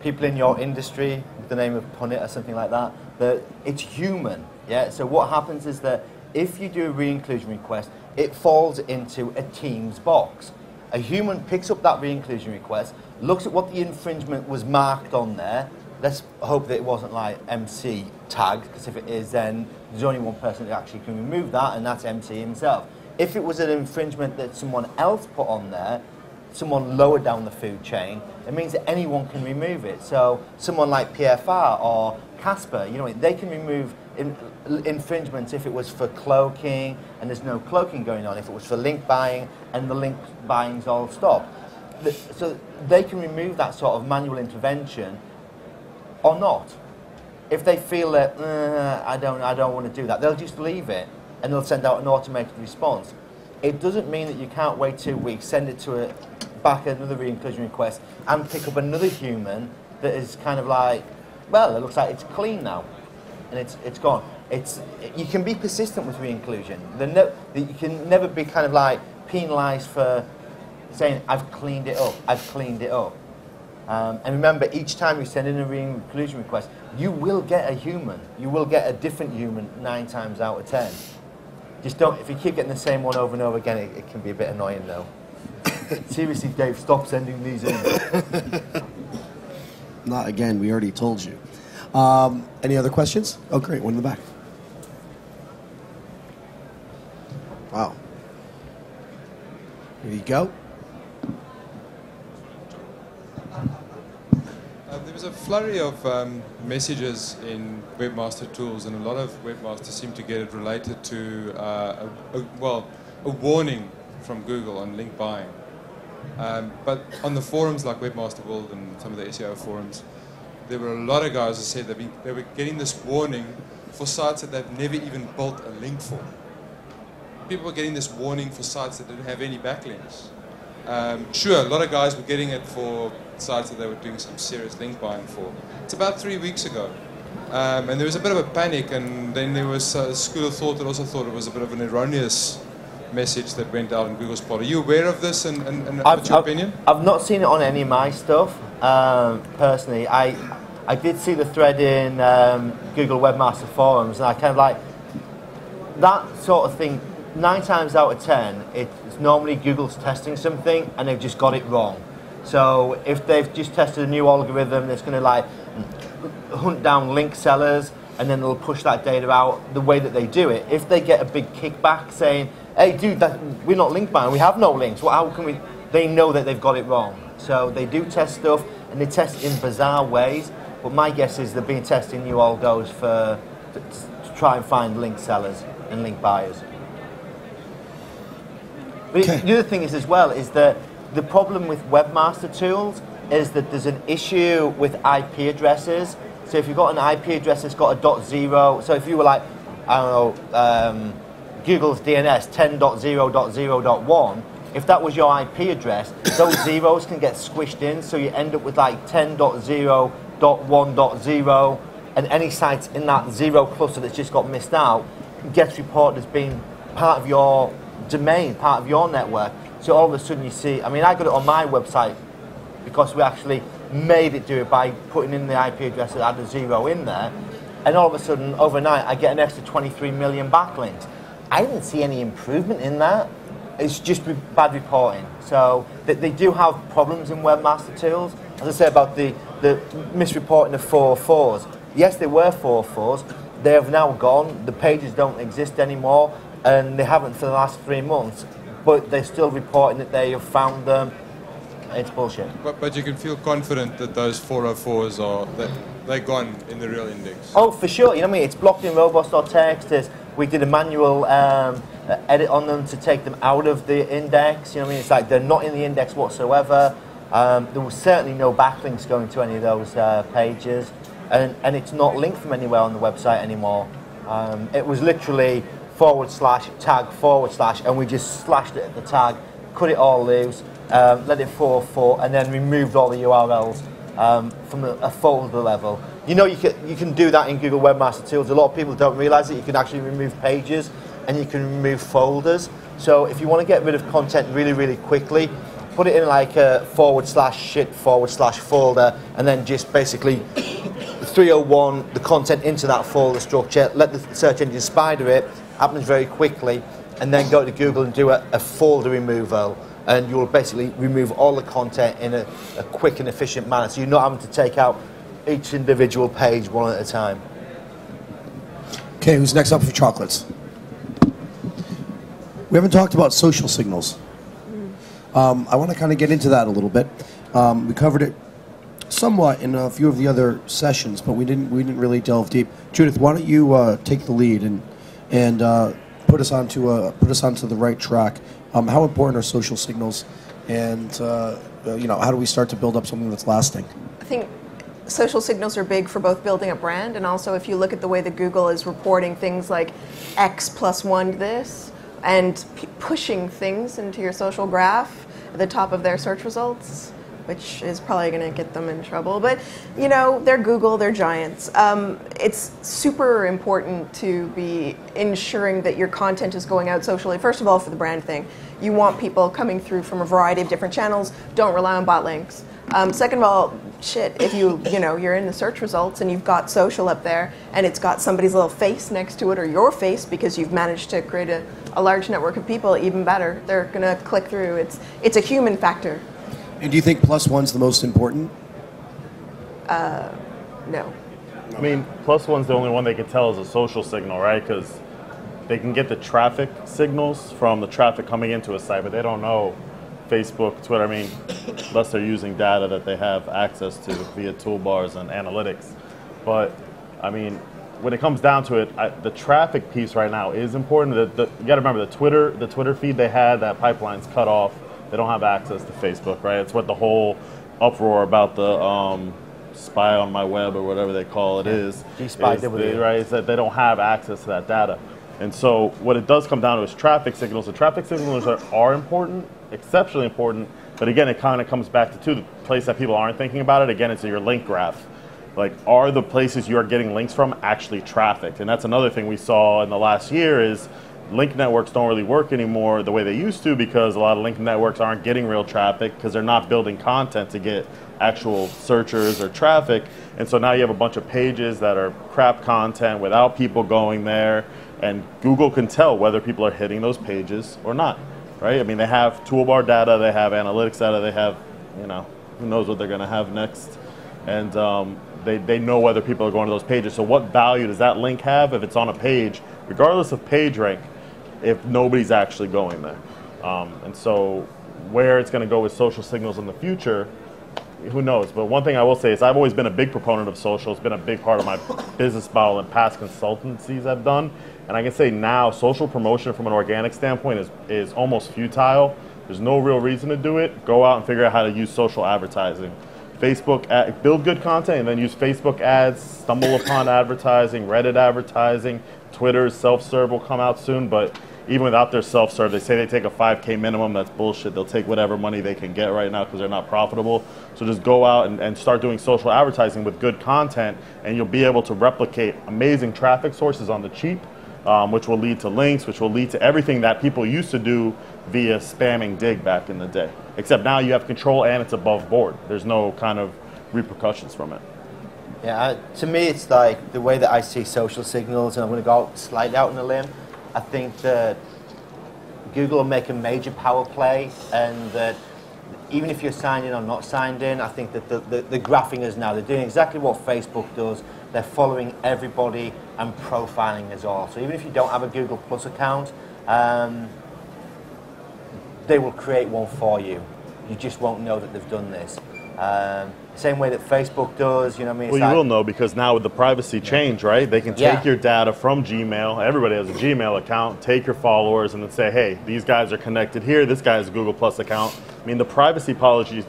people in your industry, with the name of Punit or something like that, that it's human. Yeah. So what happens is that if you do a re-inclusion request, it falls into a Teams box. A human picks up that re-inclusion request, looks at what the infringement was marked on there. Let's hope that it wasn't like MC tag, because if it is, then there's only one person who actually can remove that, and that's MC himself. If it was an infringement that someone else put on there, someone lower down the food chain, it means that anyone can remove it. So someone like PFR or Casper, you know, they can remove infringements if it was for cloaking and there's no cloaking going on, if it was for link buying and the link buying's all stopped. So they can remove that sort of manual intervention or not. If they feel that, I don't want to do that, they'll just leave it and they'll send out an automated response. It doesn't mean that you can't wait 2 weeks, send it back another re-inclusion request and pick up another human that is kind of like, well, it looks like it's clean now. And it's gone. You can be persistent with re-inclusion. You can never be kind of like penalised for saying, I've cleaned it up, I've cleaned it up. And remember, each time you send in a re-inclusion request, you will get a human. You will get a different human 9 times out of 10. Just don't, if you keep getting the same one over and over again, it can be a bit annoying though. Seriously, Dave, stop sending these in. Not again, we already told you. Any other questions? Oh, great. One in the back. Wow. Here you go. There was a flurry of messages in webmaster tools, and a lot of webmasters seem to get it related to a warning from Google on link buying. But on the forums like Webmaster World and some of the SEO forums, there were a lot of guys who said they were getting this warning for sites that they've never even built a link for. People were getting this warning for sites that didn't have any backlinks. Sure, a lot of guys were getting it for sites that they were doing some serious link buying for. It's about 3 weeks ago. And there was a bit of a panic, and then there was a school of thought that also thought it was a bit of an erroneous message that went out in Google's part. Are you aware of this, and what's your opinion? I've not seen it on any of my stuff, personally. I did see the thread in Google Webmaster Forums, and I kind of like that sort of thing. 9 times out of 10, it's normally Google's testing something and they've just got it wrong. So if they've just tested a new algorithm that's going to like hunt down link sellers, and then they'll push that data out the way that they do it. If they get a big kickback saying, hey dude, we're not link buying, we have no links, well, how can we? They know that they've got it wrong. So they do test stuff, and they test in bizarre ways, but my guess is they're being testing new algos to try and find link sellers and link buyers. But the other thing is as well is that the problem with webmaster tools is that there's an issue with IP addresses. So if you've got an IP address that's got a .0, so if you were like, I don't know, Google's DNS 10.0.0.1, if that was your IP address, those zeros can get squished in, so you end up with like 10.0.1.0, and any site in that zero cluster that's just got missed out gets reported as being part of your domain, part of your network. So all of a sudden you see, I mean, I got it on my website because we actually made it do it by putting in the IP address that had a zero in there, and all of a sudden overnight I get an extra 23 million backlinks. I didn't see any improvement in that. It's just bad reporting. So they do have problems in webmaster tools. As I say about the misreporting of 404s. Yes, there were 404s. They have now gone. The pages don't exist anymore, and they haven't for the last 3 months. But they're still reporting that they have found them. It's bullshit. But you can feel confident that those 404s they're gone in the real index. Oh, for sure. You know what I mean? It's blocked in robots.txt. We did a manual edit on them to take them out of the index. You know what I mean? It's like they're not in the index whatsoever. There was certainly no backlinks going to any of those pages, and it's not linked from anywhere on the website anymore. It was literally /tag/, and we just slashed it at the tag, cut it all loose, let it 404, and then removed all the URLs from a folder level. You know, you can do that in Google Webmaster Tools. A lot of people don't realize that you can actually remove pages and you can remove folders. So if you want to get rid of content really, really quickly, put it in like a /shit/folder, and then just basically 301 the content into that folder structure, let the search engine spider it, happens very quickly, and then go to Google and do a folder removal, and you'll basically remove all the content in a quick and efficient manner, so you're not having to take out each individual page one at a time. Okay, who's next up for chocolates? We haven't talked about social signals. I want to kind of get into that a little bit. We covered it somewhat in a few of the other sessions, but we didn't really delve deep. Judith, why don't you take the lead and put us onto the right track? How important are social signals, and how do we start to build up something that's lasting? I think social signals are big for both building a brand, and also if you look at the way that Google is reporting things like X+1 this, and pushing things into your social graph at the top of their search results, which is probably going to get them in trouble. But, you know, they're Google, they're giants. It's super important to be ensuring that your content is going out socially. First of all, for the brand thing. You want people coming through from a variety of different channels. Don't rely on bot links. Second of all, if you're in the search results and you've got social up there and it's got somebody's little face next to it, or your face, because you've managed to create a large network of people, even better. They're going to click through. It's a human factor. And do you think +1's the most important? No. I mean, +1's the only one they can tell is a social signal, right? Because they can get the traffic signals from the traffic coming into a site, but they don't know Facebook, Twitter, I mean, unless they're using data that they have access to via toolbars and analytics. But, I mean, when it comes down to it, the traffic piece right now is important. You got to remember, the Twitter feed they had, that pipeline's cut off. They don't have access to Facebook, right? It's what the whole uproar about the spy on my web or whatever they call it is. G-Spy-W. Right, is that they don't have access to that data. And so what it does come down to is traffic signals. The traffic signals are important, exceptionally important, but again, it kind of comes back to the place that people aren't thinking about it. Again, it's your link graph. Like, are the places you are getting links from actually trafficked? And that's another thing we saw in the last year is link networks don't really work anymore the way they used to, because a lot of link networks aren't getting real traffic because they're not building content to get actual searchers or traffic. And so now you have a bunch of pages that are crap content without people going there, and Google can tell whether people are hitting those pages or not, right? I mean, they have toolbar data, they have analytics data, they have, you know, who knows what they're going to have next. And they know whether people are going to those pages. So what value does that link have if it's on a page, regardless of page rank, if nobody's actually going there? And so where it's going to go with social signals in the future, who knows? But one thing I will say is I've always been a big proponent of social. It's been a big part of my business model and past consultancies I've done. And I can say now social promotion from an organic standpoint is almost futile. There's no real reason to do it. Go out and figure out how to use social advertising. Build good content and then use Facebook ads, stumble upon advertising, Reddit advertising, Twitter's self-serve will come out soon, but even without their self-serve, they say they take a 5K minimum. That's bullshit. They'll take whatever money they can get right now because they're not profitable. So just go out and start doing social advertising with good content, and you'll be able to replicate amazing traffic sources on the cheap, which will lead to links, which will lead to everything that people used to do via spamming dig back in the day. Except now you have control and it's above board. There's no kind of repercussions from it. Yeah, to me it's like the way that I see social signals, and I'm going to go slightly out on a limb. I think that Google will make a major power play, and that even if you're signed in or not signed in, I think that the graphing us now, they're doing exactly what Facebook does. They're following everybody and profiling us all. So even if you don't have a Google Plus account, they will create one for you. You just won't know that they've done this. Same way that Facebook does, you know what I mean? Well, you will know, because now with the privacy change, right, they can take your data from Gmail. Everybody has a Gmail account, take your followers, and then say, hey, these guys are connected here. This guy has a Google Plus account. I mean, the privacy policy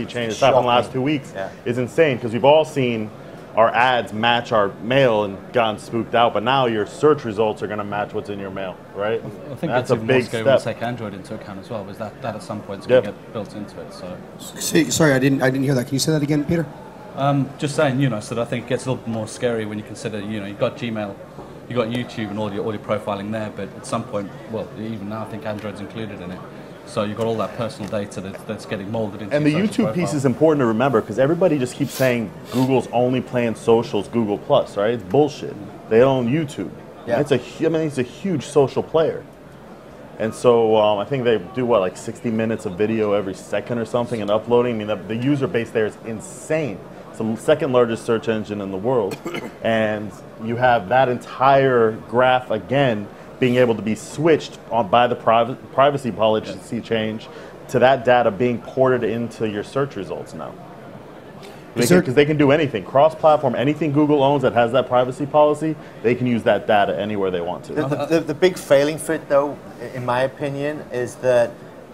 change that's happened in the last 2 weeks is insane, because we've all seen our ads match our mail and gotten spooked out, but now your search results are going to match what's in your mail, right? I think that's a big step. We'll take Android into account as well, because that at some point is going to get built into it. So, sorry, I didn't hear that. Can you say that again, Peter? Just saying, you know, so that I think it gets a little bit more scary when you consider, you know, you've got Gmail, you've got YouTube and all your profiling there, but at some point, well, even now I think Android's included in it. So you've got all that personal data that's getting molded into. And the YouTube piece is important to remember, because everybody just keeps saying Google's only playing socials, Google Plus, right? It's bullshit. They own YouTube. Yeah. It's a huge social player. And so I think they do like 60 minutes of video every second or something and uploading. I mean, the user base there is insane. It's the second largest search engine in the world, and you have that entire graph again being able to be switched by the privacy policy change to that data being ported into your search results now. Because they can do anything, cross-platform, anything Google owns that has that privacy policy, they can use that data anywhere they want to. The big failing for it, though, in my opinion, is that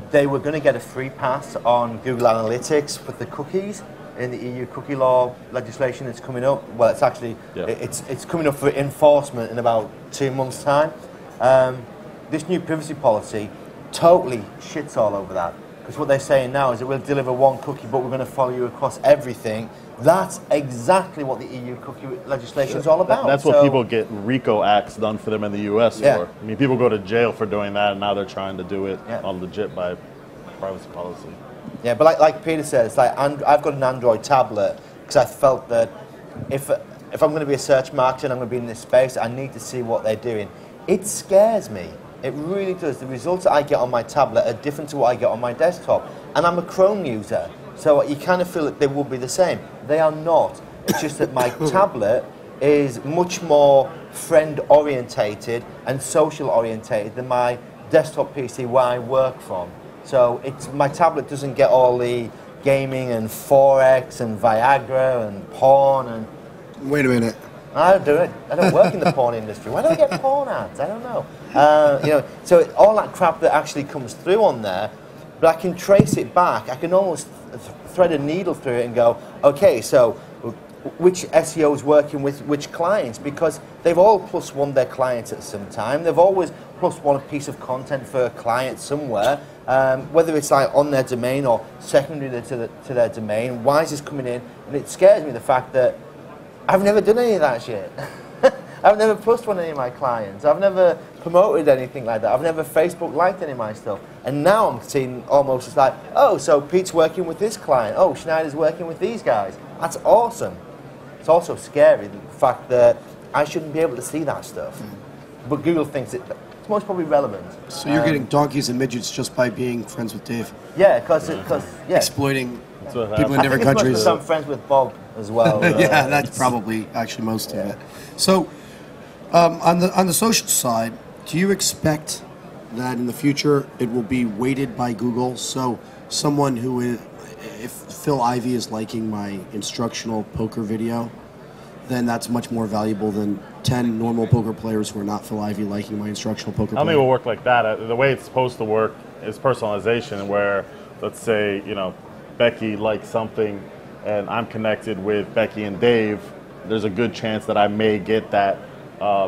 they were going to get a free pass on Google Analytics with the cookies in the EU cookie law legislation that's coming up. Well, it's actually, it's coming up for enforcement in about 2 months' time. This new privacy policy totally shits all over that, because what they're saying now is that we'll deliver one cookie, but we're going to follow you across everything. That's exactly what the EU cookie legislation is all about. That's what people get RICO acts done for them in the US for. I mean, people go to jail for doing that, and now they're trying to do it on legit by privacy policy. Yeah, but like Peter said, it's like I've got an Android tablet because I felt that if I'm going to be a search marketer and I'm going to be in this space, I need to see what they're doing. It scares me. It really does. The results that I get on my tablet are different to what I get on my desktop. And I'm a Chrome user, so you kind of feel that they will be the same. They are not. It's just that my tablet is much more friend orientated and social orientated than my desktop PC where I work from. So my tablet doesn't get all the gaming and Forex and Viagra and porn and... Wait a minute. I don't do it. I don't work in the porn industry. Why do I get porn ads? I don't know. So all that crap that actually comes through on there, but I can trace it back. I can almost thread a needle through it and go, okay, so which SEO is working with which clients, because they've all +1 their clients at some time. They've always +1 a piece of content for a client somewhere, whether it's like on their domain or secondary to their domain. Why is this coming in? And it scares me, the fact that I've never done any of that shit. I've never +1 any of my clients. I've never promoted anything like that. I've never Facebook liked any of my stuff. And now I'm seeing almost it's like, oh, so Pete's working with this client. Oh, Schneider's working with these guys. That's awesome. It's also scary, the fact that I shouldn't be able to see that stuff. But Google thinks it's most probably relevant. So you're getting donkeys and midgets just by being friends with Dave? Yeah, because exploiting people in different countries. I'm friends with Bob as well. Yeah, that's probably actually most of it. So on the social side, do you expect that in the future it will be weighted by Google? So someone who is, if Phil Ivey is liking my instructional poker video, then that's much more valuable than 10 normal poker players who are not Phil Ivey liking my instructional poker. I don't think it will work like that. The way it's supposed to work is personalization, where, let's say, Becky likes something and I'm connected with Becky and Dave, there's a good chance that I may get that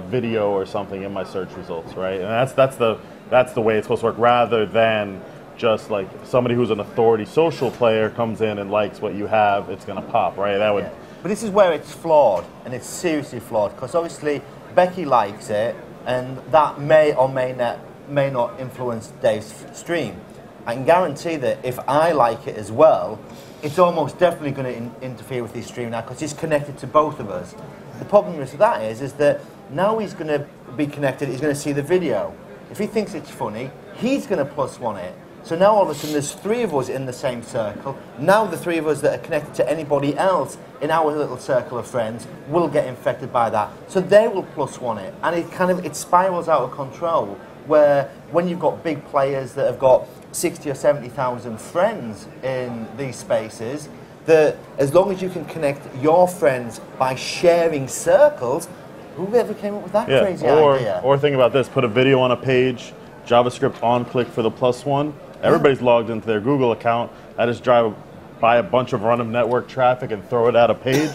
video or something in my search results, right? And that's the way it's supposed to work, rather than just like somebody who's an authority social player comes in and likes what you have, it's going to pop, right? That would. Yeah. But this is where it's flawed, and it's seriously flawed, because obviously Becky likes it, and that may or may not influence Dave's stream. I can guarantee that if I like it as well, it's almost definitely going to interfere with his stream now, because it's connected to both of us. The problem with that is that now he's going to be connected, he's going to see the video. If he thinks it's funny, he's going to +1 it. So now all of a sudden there's 3 of us in the same circle. Now the 3 of us that are connected to anybody else in our little circle of friends will get infected by that. So they will +1 it. And it spirals out of control, where when you've got big players that have got 60 or 70,000 friends in these spaces, that as long as you can connect your friends by sharing circles, whoever came up with that crazy idea? Or think about this, put a video on a page, JavaScript on click for the +1. Everybody's logged into their Google account. I just drive by a bunch of random network traffic and throw it at a page.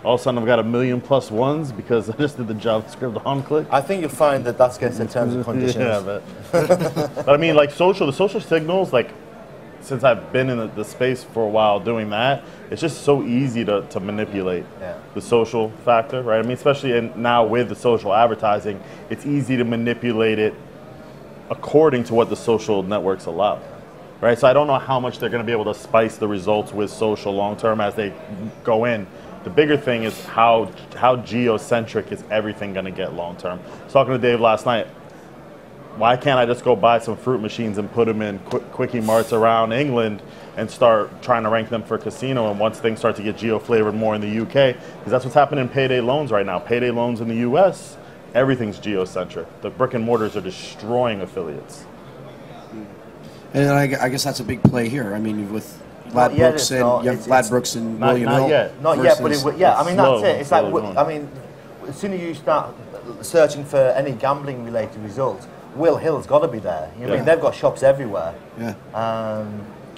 All of a sudden I've got 1 million +1s because I just did the JavaScript on click. I think you'll find that that's against the terms and conditions. Yeah, but I mean, like the social signals, like since I've been in the space for a while doing that, it's just so easy to manipulate the social factor, right? I mean, especially now with the social advertising, it's easy to manipulate it according to what the social networks allow, right? So I don't know how much they're going to be able to spice the results with social long term as they go in. The bigger thing is how geocentric is everything going to get long term. I was talking to Dave last night. Why can't I just go buy some fruit machines and put them in quickie marts around England and start trying to rank them for casino? And once things start to get geo-flavored more in the UK, because that's what's happening in payday loans right now. Payday loans in the US, everything's geocentric. The brick and mortars are destroying affiliates. And I guess that's a big play here. I mean, with Ladbrokes and William Hill. Not yet, but I mean, that's it. It's like, I mean, as soon as you start searching for any gambling-related results, Will Hill's got to be there. You know what I mean? They've got shops everywhere. Yeah.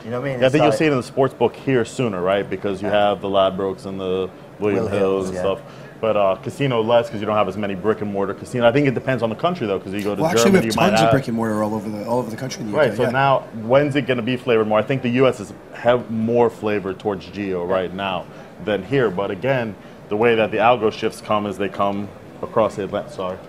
You know what I mean? Yeah, I think you'll see it in the sports book here sooner, right? Because you have the Ladbrokes and the William Hills and stuff. But casino less, because you don't have as many brick and mortar casino. I think it depends on the country though, because you go to Germany, actually, we have you might tons have of brick and mortar all over the country. In the UK, right. So now, when's it going to be flavored more? I think the U.S. is have more flavor towards geo right now than here. But again, the way that the algo shifts come is they come across the Atlantic. Sorry.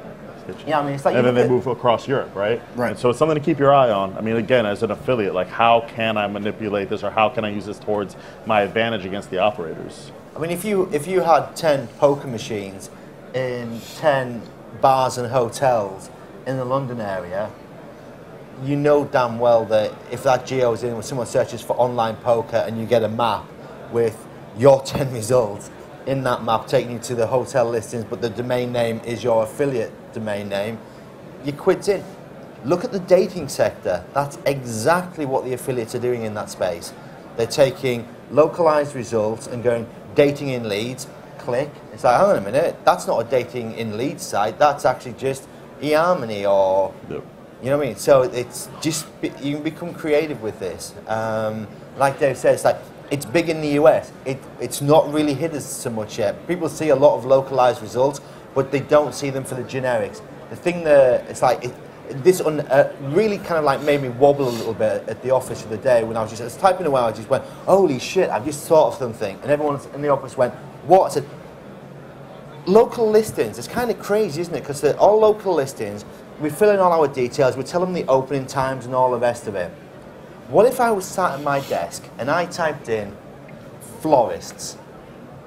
Yeah, I mean, it's like, and then they move across Europe, right? Right. And so it's something to keep your eye on. I mean, again, as an affiliate, like how can I manipulate this, or how can I use this towards my advantage against the operators? I mean, if you had 10 poker machines in 10 bars and hotels in the London area, you know damn well that if that geo is in, when someone searches for online poker and you get a map with your 10 results, in that map taking you to the hotel listings, but the domain name is your affiliate domain name, your quid's in. Look at the dating sector. That's exactly what the affiliates are doing in that space. They're taking localized results and going dating in leads, click. It's like, hang on a minute, that's not a dating in leads site, that's actually just eHarmony or, you know what I mean? So it's just, you can become creative with this. Like Dave said, it's like, it's big in the US. It's not really hit us so much yet. People see a lot of localized results, but they don't see them for the generics. The thing that, it's like, this really kind of like made me wobble a little bit at the office the other day when I was typing away. I just went, holy shit, I've just thought of something. And everyone in the office went, what? I said, local listings. It's kind of crazy, isn't it? Because they're all local listings. We fill in all our details. We tell them the opening times and all the rest of it. What if I was sat at my desk and I typed in florists?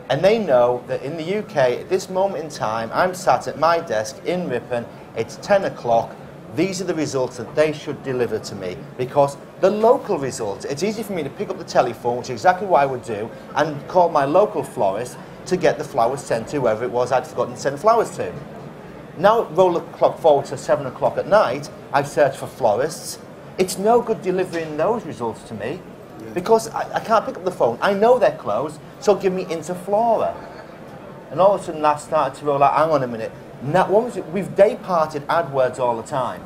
And they know that in the UK, at this moment in time, I'm sat at my desk in Ripon, it's 10 o'clock, these are the results that they should deliver to me. Because the local results, it's easy for me to pick up the telephone, which is exactly what I would do, and call my local florist to get the flowers sent to whoever it was I'd forgotten to send flowers to. Now roll the clock forward to 7 o'clock at night, I search for florists. It's no good delivering those results to me because I can't pick up the phone. I know they're closed, so give me Interflora. And all of a sudden that started to roll out, hang on a minute. Now, we've day-parted AdWords all the time.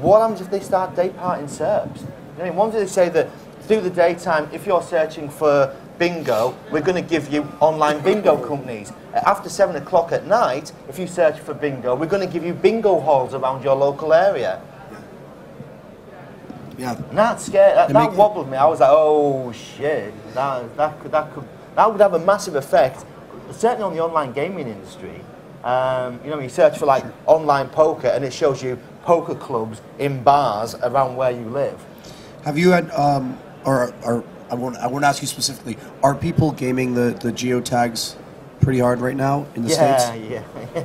What happens if they start day-parting SERPs? You know, one day they say that through the daytime, if you're searching for bingo, we're going to give you online bingo companies. After 7 o'clock at night, if you search for bingo, we're going to give you bingo halls around your local area. Yeah. And that scared. That wobbled me. I was like, oh shit. That would have a massive effect, certainly on the online gaming industry. You know, you search for like online poker, and it shows you poker clubs in bars around where you live. Have you had, or I won't ask you specifically, are people gaming the geotags pretty hard right now in the States?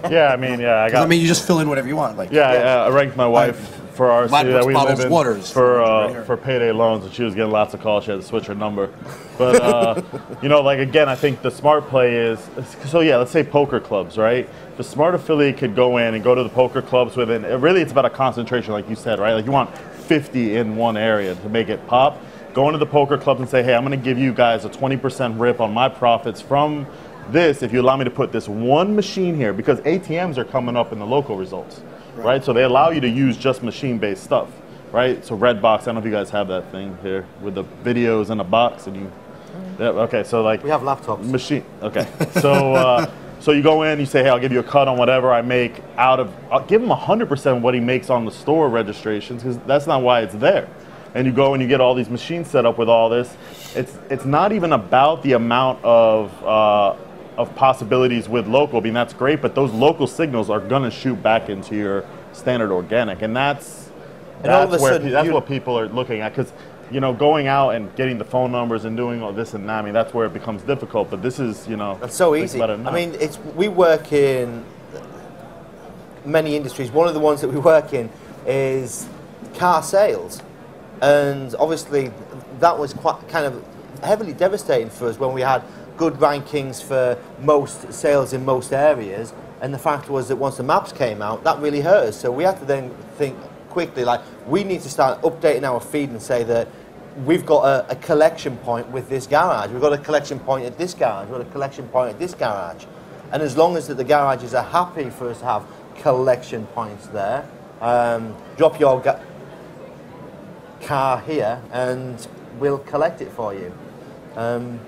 Yeah, I mean, I mean, you just fill in whatever you want. Like, I ranked my wife for our city that we live in waters for payday loans, and she was getting lots of calls. She had to switch her number. But, you know, like, again, I think the smart play is, so yeah, let's say poker clubs, right? The smart affiliate could go in and go to the poker clubs within, really it's about a concentration, like you said, right? Like you want 50 in one area to make it pop. Go into the poker clubs and say, hey, I'm going to give you guys a 20% rip on my profits from this if you allow me to put this one machine here, because ATMs are coming up in the local results, right? So they allow you to use just machine-based stuff, right? So Redbox, I don't know if you guys have that thing here with the videos in a box, and you, okay, so like we have laptops. Machine, okay. So so you go in, you say, hey, I'll give you a cut on whatever I make out of. I'll give him 100% what he makes on the store registrations, because that's not why it's there. And you go and you get all these machines set up with all this. It's not even about the amount of possibilities with local. I mean, that's great, but those local signals are going to shoot back into your standard organic, and that's what people are looking at. Because, you know, going out and getting the phone numbers and doing all this and that, I mean, that's where it becomes difficult. But this is, you know, that's so easy. I mean, we work in many industries. One of the ones that we work in is car sales. And obviously, that was quite kind of heavily devastating for us when we had good rankings for most sales in most areas. And the fact was that once the maps came out, that really hurt us. So we had to then think quickly, like, we need to start updating our feed and say that we've got a collection point with this garage. We've got a collection point at this garage. We've got a collection point at this garage. And as long as that the garages are happy for us to have collection points there, drop your car here and we'll collect it for you. And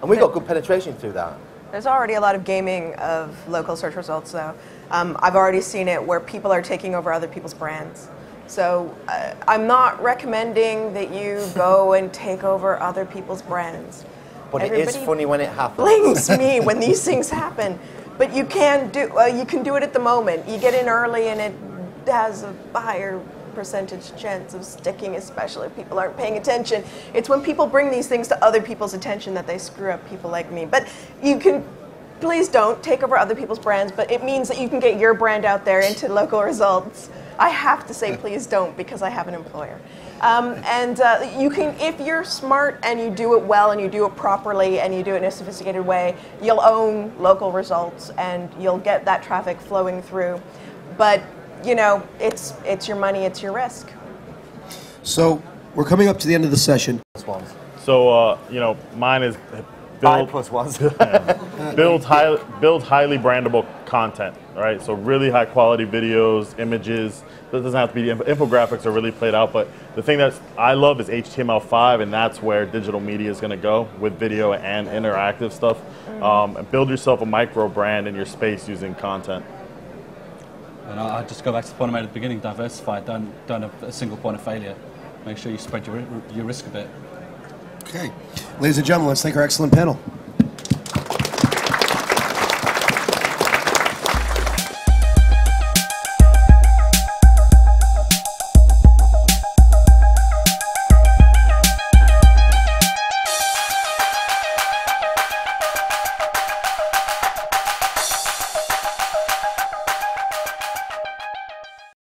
we got good penetration through that. There's already a lot of gaming of local search results, though. I've already seen it where people are taking over other people's brands. So I'm not recommending that you go and take over other people's brands. But it is funny when it happens. Blames me when these things happen. But you can do it at the moment. You get in early, and it has a higher percentage chance of sticking, especially if people aren't paying attention. It's when people bring these things to other people's attention that they screw up people like me. But you can please don't take over other people's brands, but it means that you can get your brand out there into local results. I have to say please don't because I have an employer. You can, if you're smart and you do it well and you do it properly and you do it in a sophisticated way, you'll own local results and you'll get that traffic flowing through. But you know, it's your money, it's your risk. So we're coming up to the end of the session. So you know, mine is build build highly brandable content. All right, so really high quality videos, images. It doesn't have to be infographics are really played out, but the thing that I love is HTML5, and that's where digital media is going to go with video and interactive stuff. And build yourself a micro brand in your space using content. And I just go back to the point I made at the beginning: diversify. Don't have a single point of failure. Make sure you spread your risk a bit. Okay, ladies and gentlemen, let's thank our excellent panel.